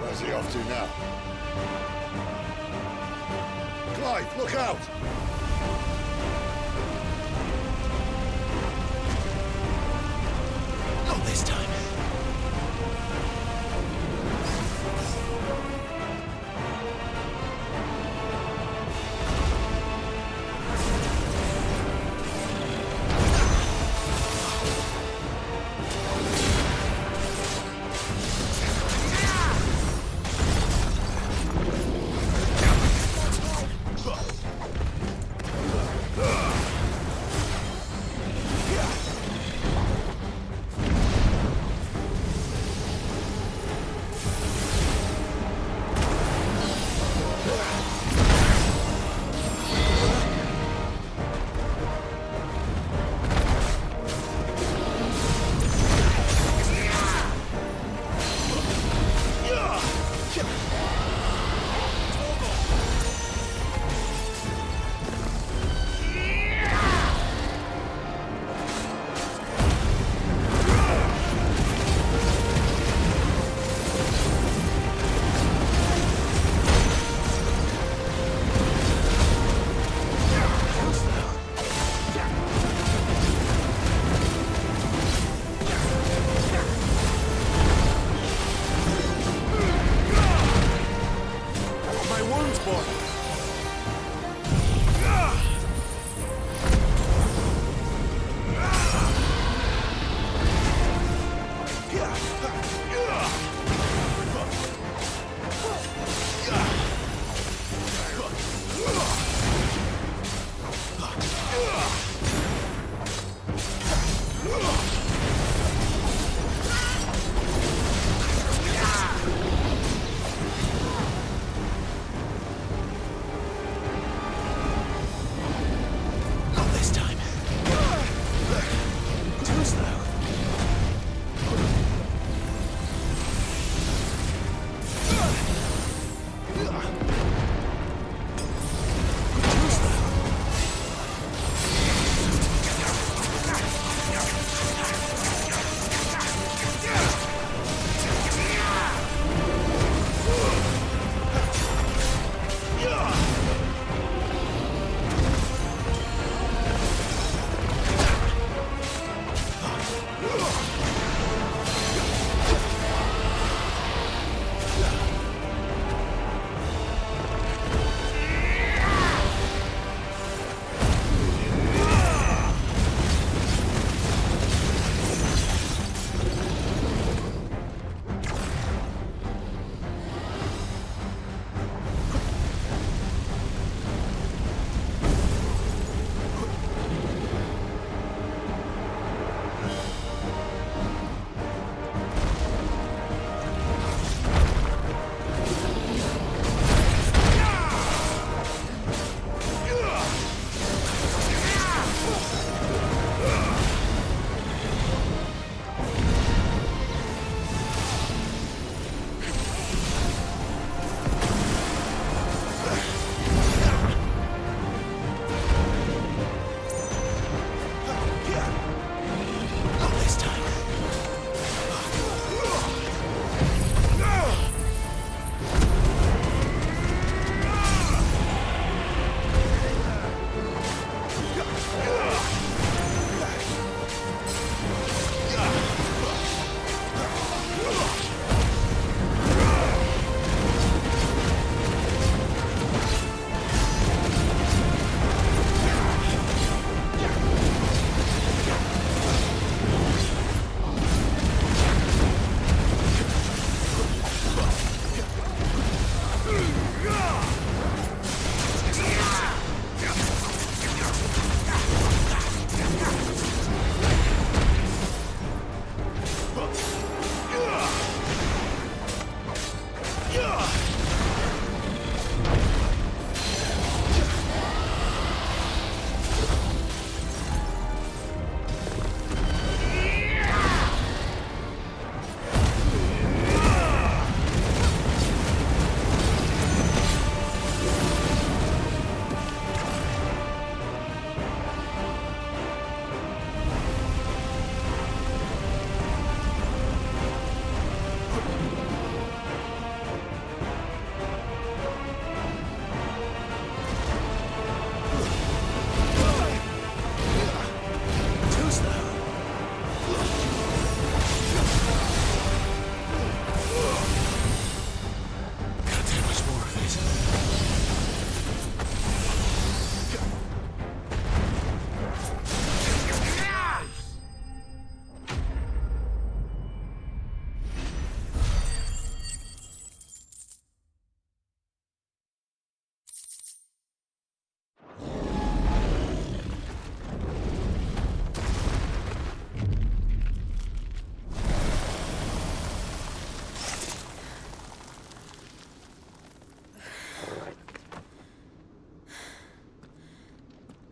Where's he off to now? Clive, look out! Not this time.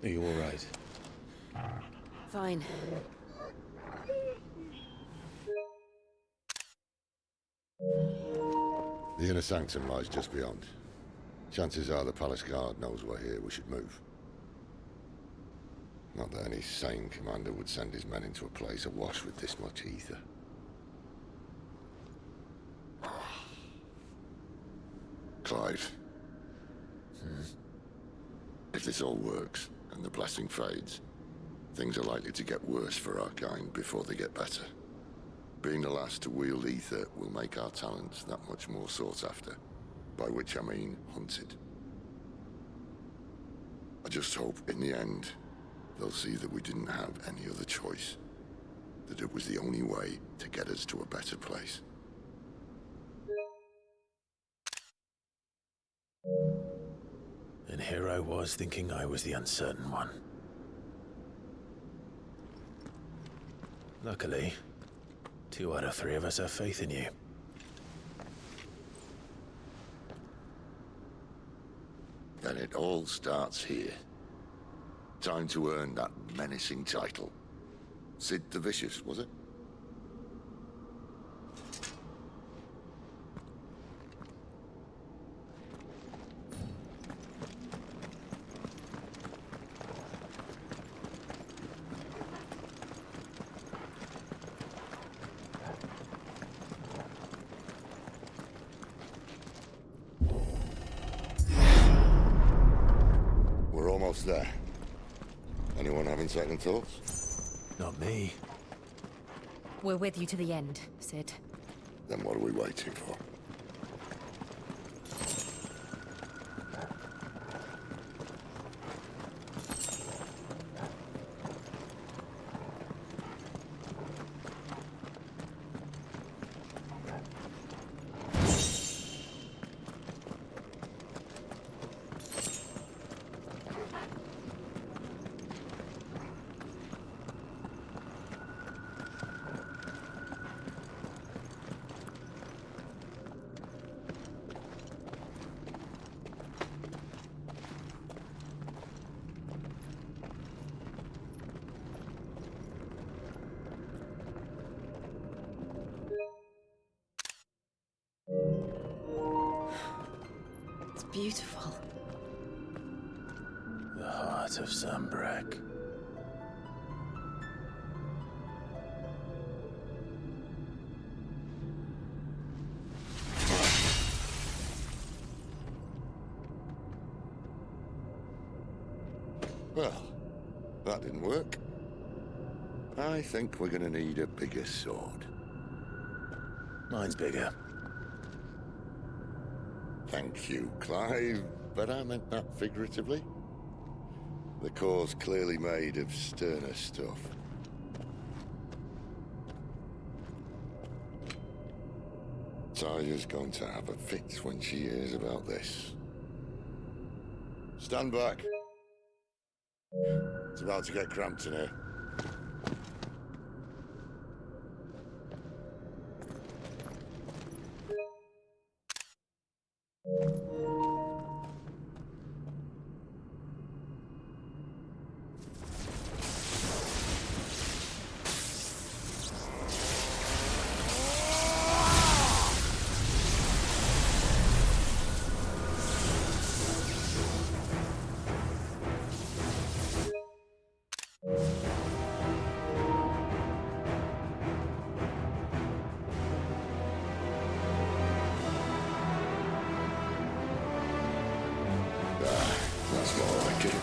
Are you all right? Fine. The inner sanctum lies just beyond. Chances are the palace guard knows we're here. We should move. Not that any sane commander would send his men into a place awash with this much ether. Clive. If this all works, and the blessing fades, things are likely to get worse for our kind before they get better. Being the last to wield ether will make our talents that much more sought after, by which I mean hunted. I just hope, in the end, they'll see that we didn't have any other choice, that it was the only way to get us to a better place. And here I was thinking I was the uncertain one. Luckily, 2 out of 3 of us have faith in you. Then it all starts here. Time to earn that menacing title. Sid the Vicious, was it? We're almost there. Anyone having second thoughts? Not me. We're with you to the end, Sid. Then what are we waiting for? Beautiful. The heart of Zambrek. Well, that didn't work. I think we're gonna need a bigger sword. Mine's bigger. Thank you, Clive, but I meant that figuratively. The core's clearly made of sterner stuff. Taya's going to have a fit when she hears about this. Stand back. It's about to get cramped in here. That's more like it.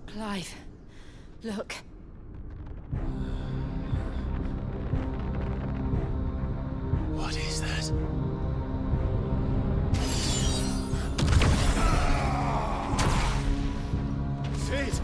Clive, look. What is that? Sid!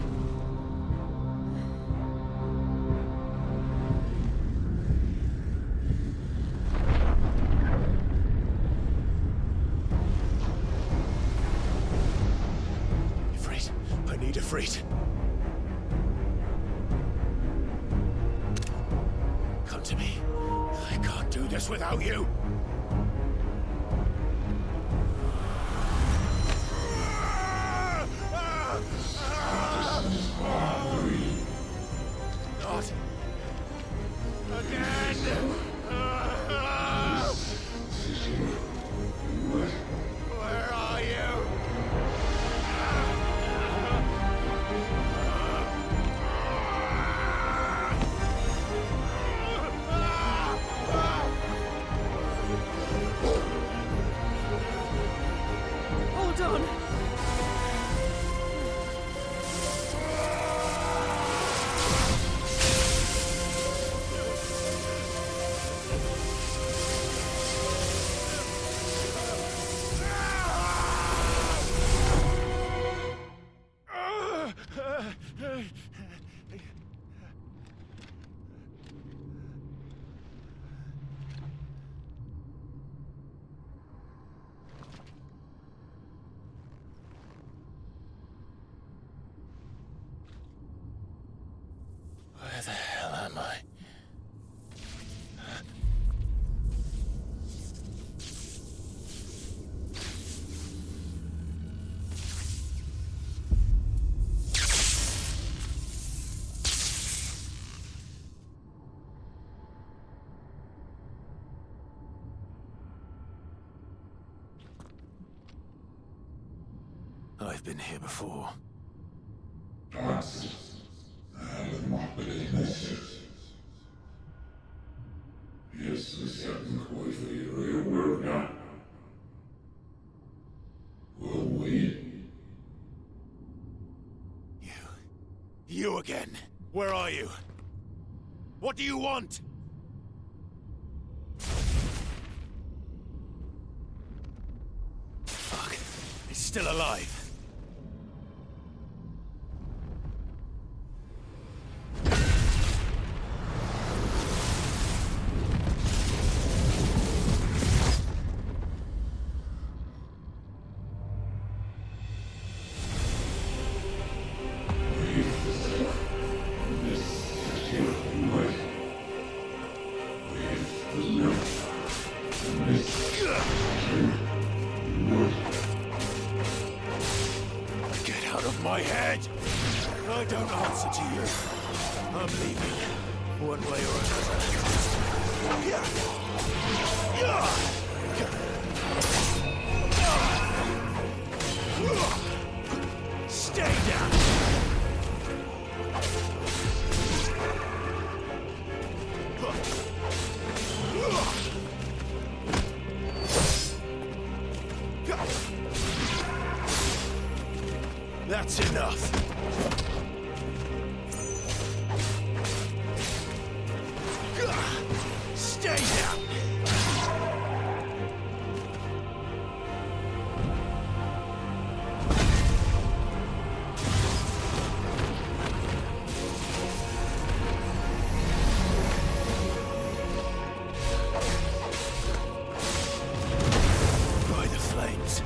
us without you. Not again. Where are you? Hold on. Where the hell am I? I've been here before. You again. Where are you? What do you want? Fuck. It's still alive. Get out of my head! I don't answer to you. I'm leaving, one way or another. Stay down! That's enough. Stay down. By the flames.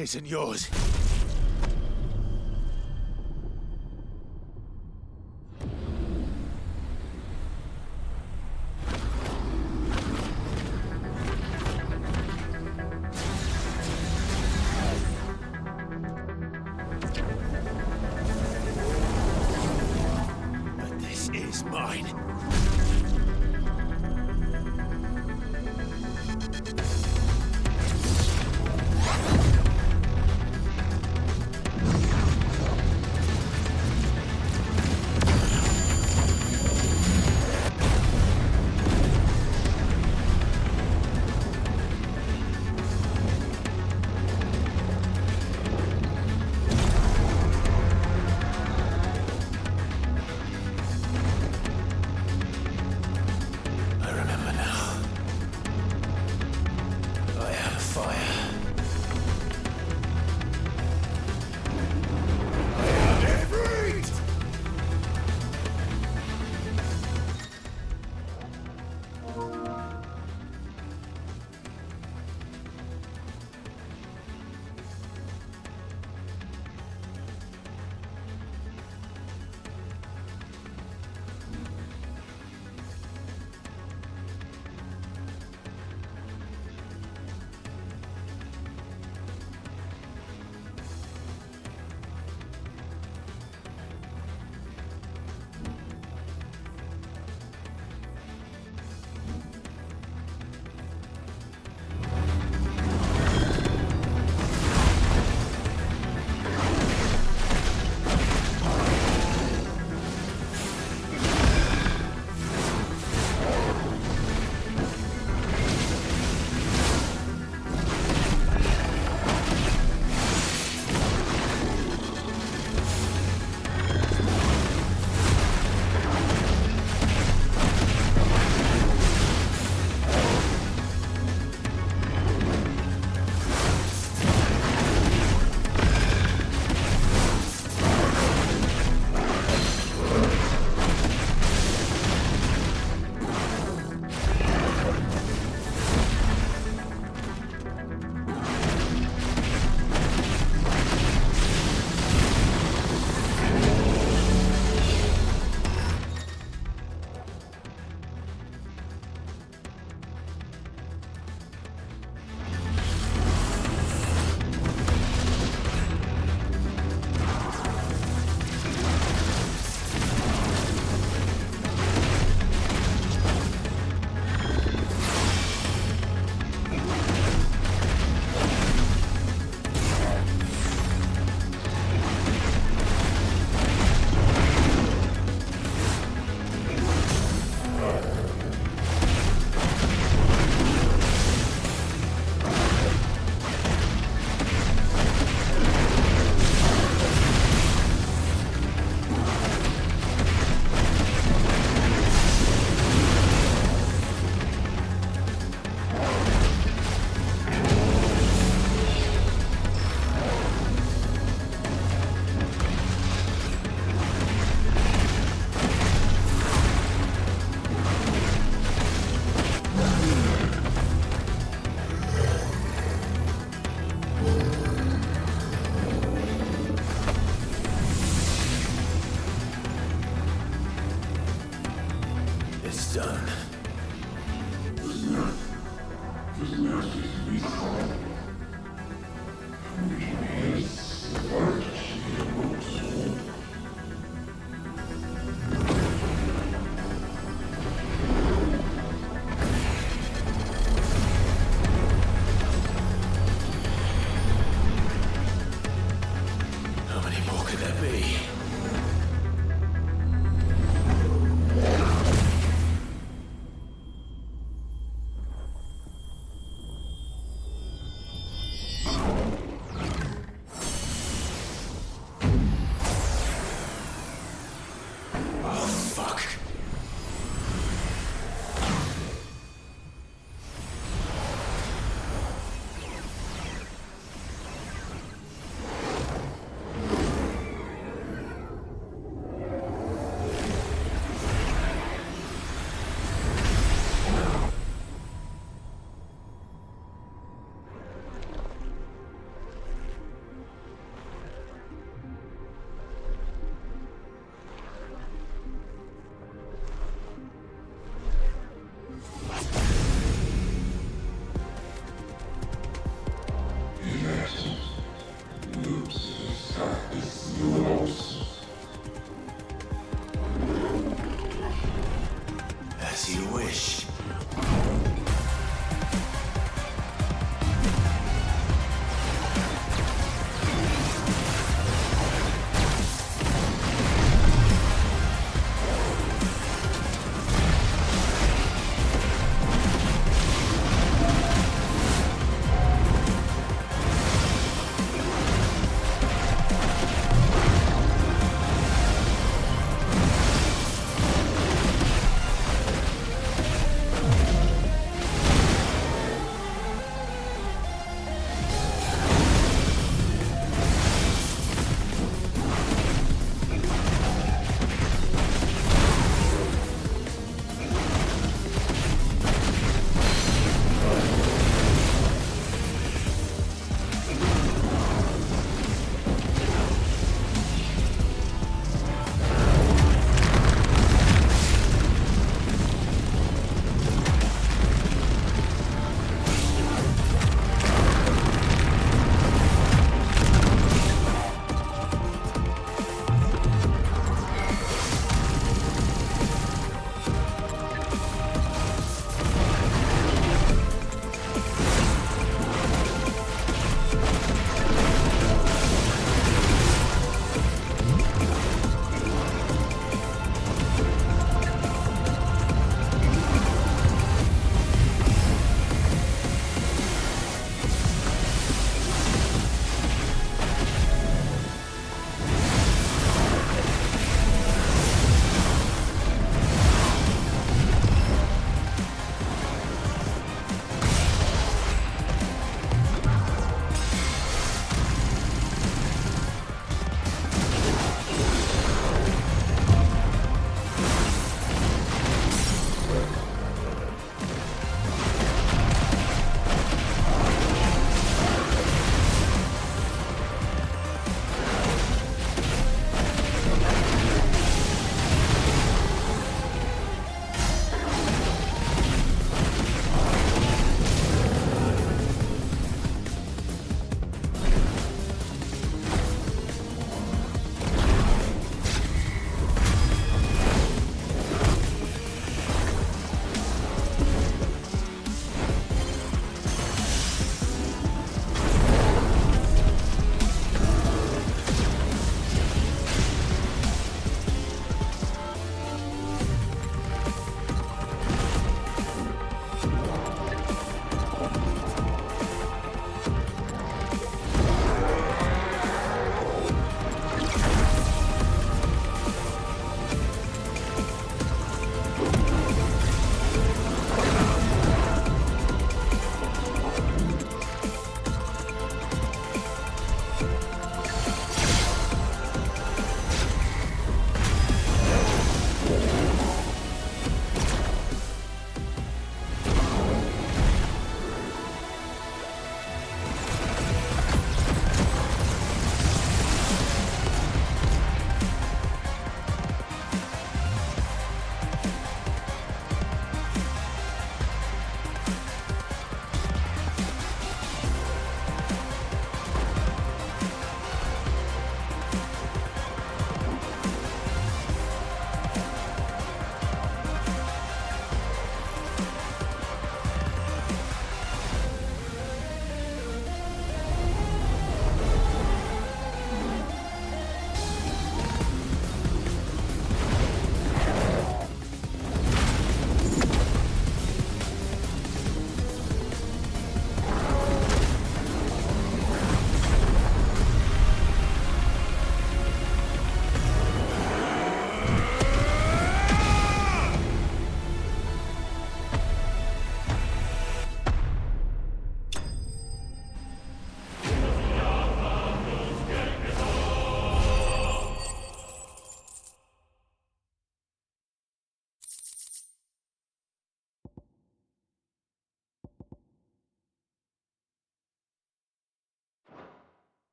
isn't yours. But this is mine.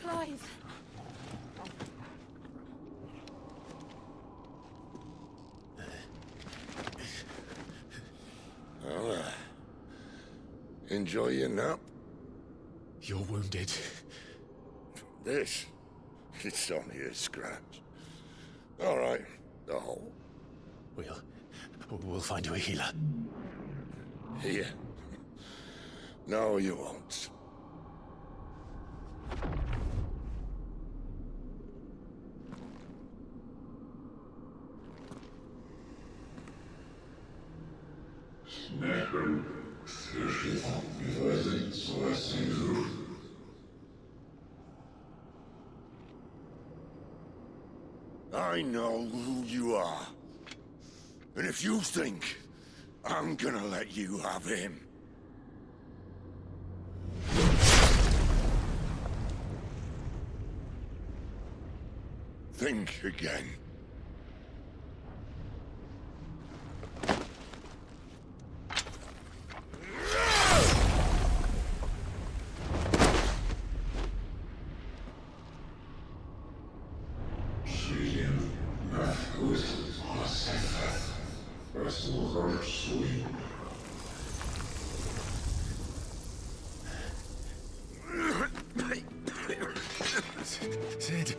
Clive. Well, enjoy your nap. You're wounded. This? It's only a scratch. All right, the hole. We'll find you a healer. Here? No, you won't. I know who you are. And if you think I'm gonna let you have him... think again. Sid.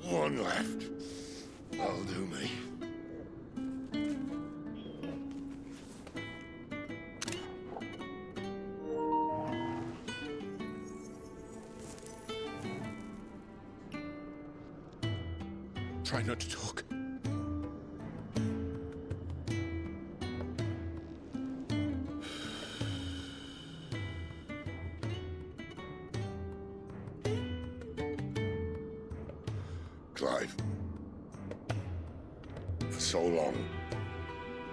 One left. That'll do me. Try not to talk. Clive. For so long,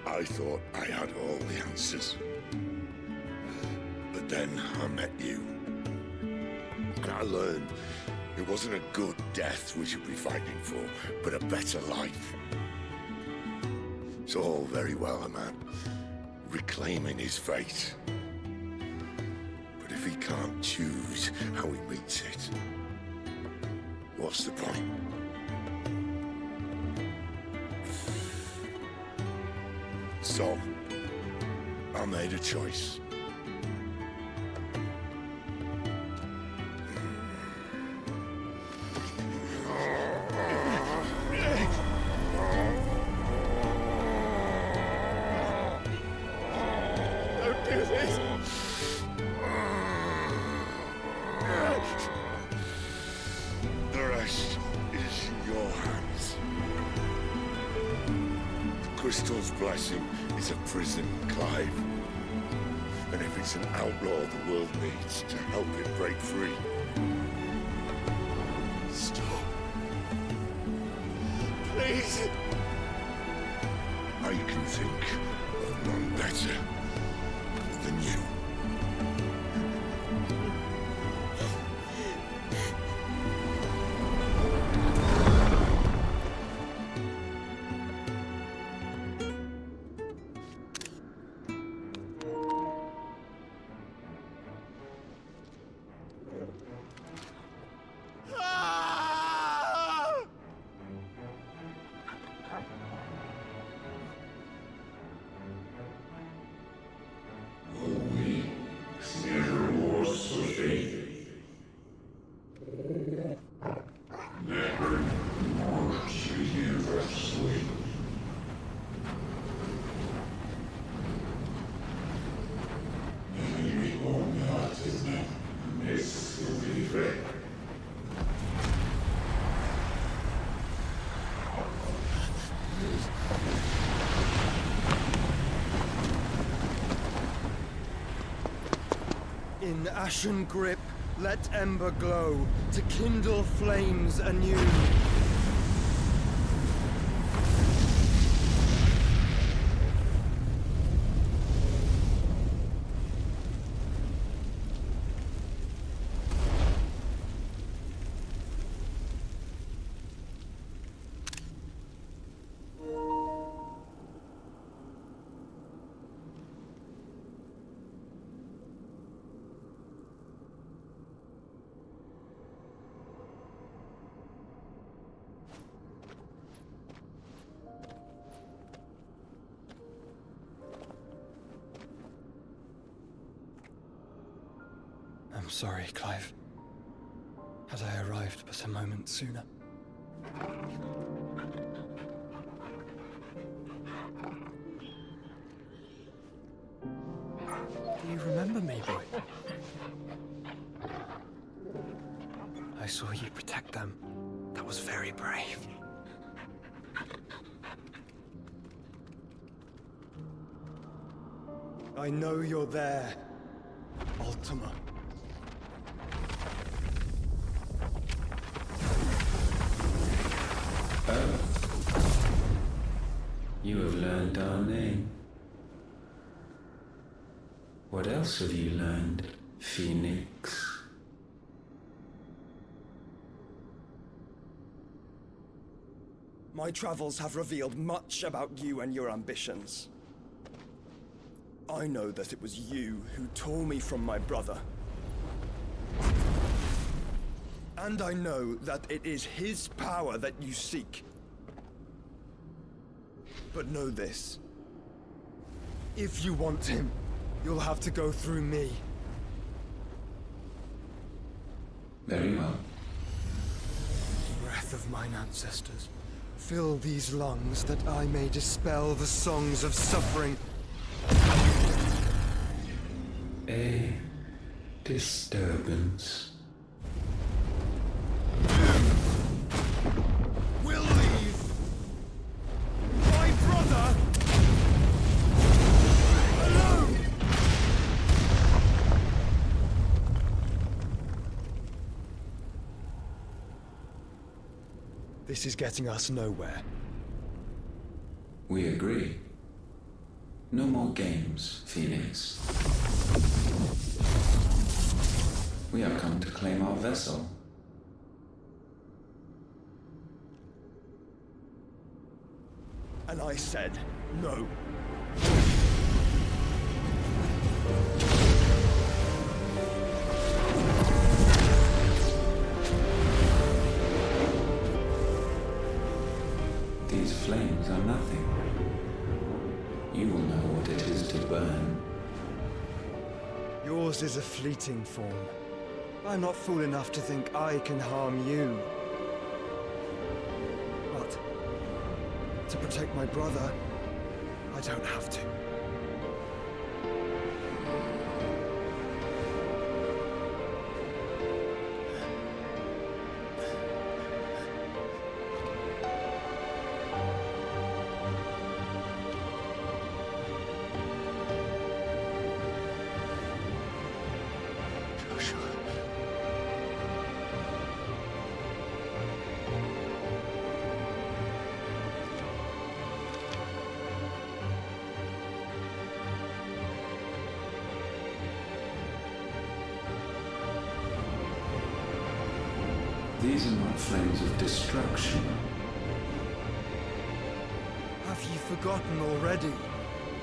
I thought I had all the answers. But then I met you. And I learned it wasn't a good death we should be fighting for, but a better life. It's all very well, a man reclaiming his fate. But if he can't choose how he meets it, what's the point? So, I made a choice. Don't do this! The rest is in your hands. The crystal's blessing is a prison, Clive. And if it's an outlaw the world needs to help it break free. Stop. Please. I can think of none better than you. Oh, Stone, ashen grip, let ember glow, to kindle flames anew. I'm sorry, Clive. Had I arrived but a moment sooner. Do you remember me, boy? I saw you protect them. That was very brave. I know you're there, Ultima. Oh. You have learned our name. What else have you learned, Phoenix? My travels have revealed much about you and your ambitions. I know that it was you who tore me from my brother. And I know that it is his power that you seek. But know this. If you want him, you'll have to go through me. Very well. Breath of mine ancestors, fill these lungs that I may dispel the songs of suffering. A disturbance. We'll leave. My brother alone. This is getting us nowhere. We agree. No more games, Phoenix. We have come to claim our vessel. And I said no. These flames are nothing. You will know what it is to burn. Yours is a fleeting form. I'm not fool enough to think I can harm you. But to protect my brother, I don't have to. These are not flames of destruction. Have you forgotten already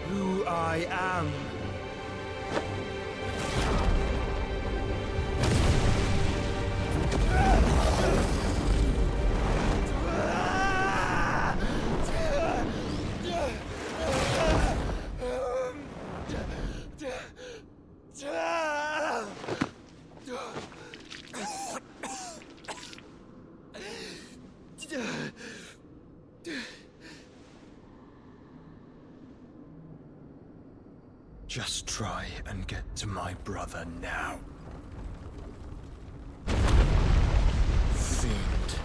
who I am? Just try and get to my brother now. Fiend.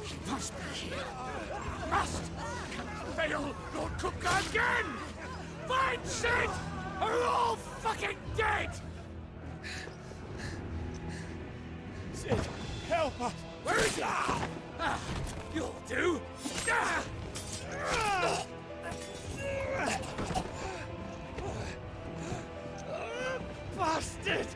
He must be here. Must! Fail, Lord Cook again! Find Sid! Or we're all fucking dead! Sid, help us! Where is he? You'll do! Bastard!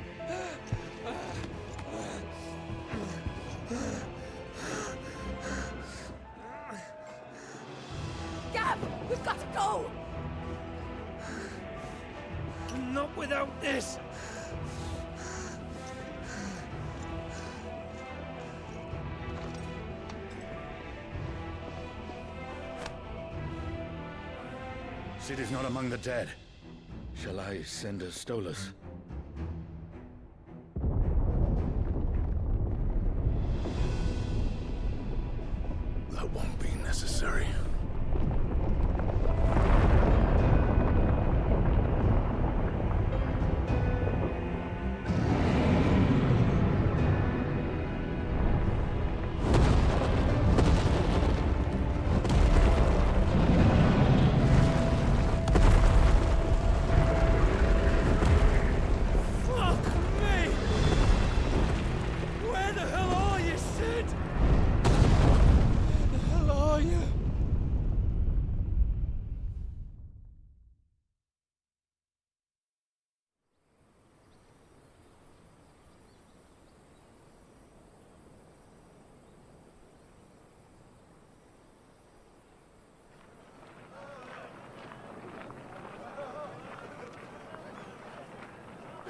Gab! We've got to go! Not without this! Sid is not among the dead. Shall I send a Stolas? That won't be necessary.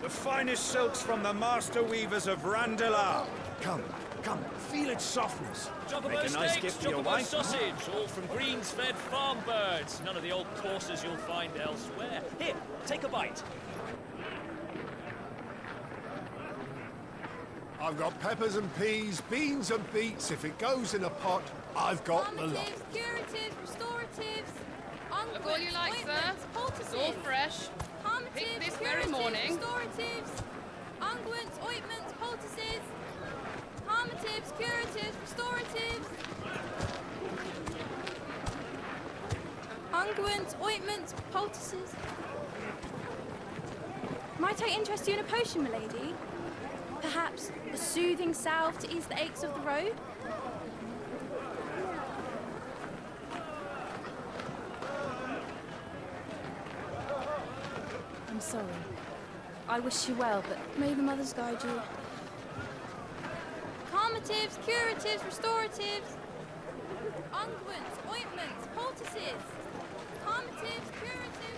The finest silks from the master weavers of Randalar. Come, feel its softness. Make a nice gift for your wife. Sausage, all from greens-fed farm birds. None of the old courses you'll find elsewhere. Here, take a bite. I've got peppers and peas, beans and beets. If it goes in a pot, I've got the lot. Curatives, restoratives, Look all you like, sir. It's all fresh. Picked this very morning. Restoratives, unguents, ointments, poultices, harmatives, curatives, restoratives, unguents, ointments, poultices. Might I interest you in a potion, milady? Perhaps a soothing salve to ease the aches of the road? I'm sorry. I wish you well, but may the mothers guide you. Calmatives, curatives, restoratives, unguents, ointments, poultices, calmatives, curatives,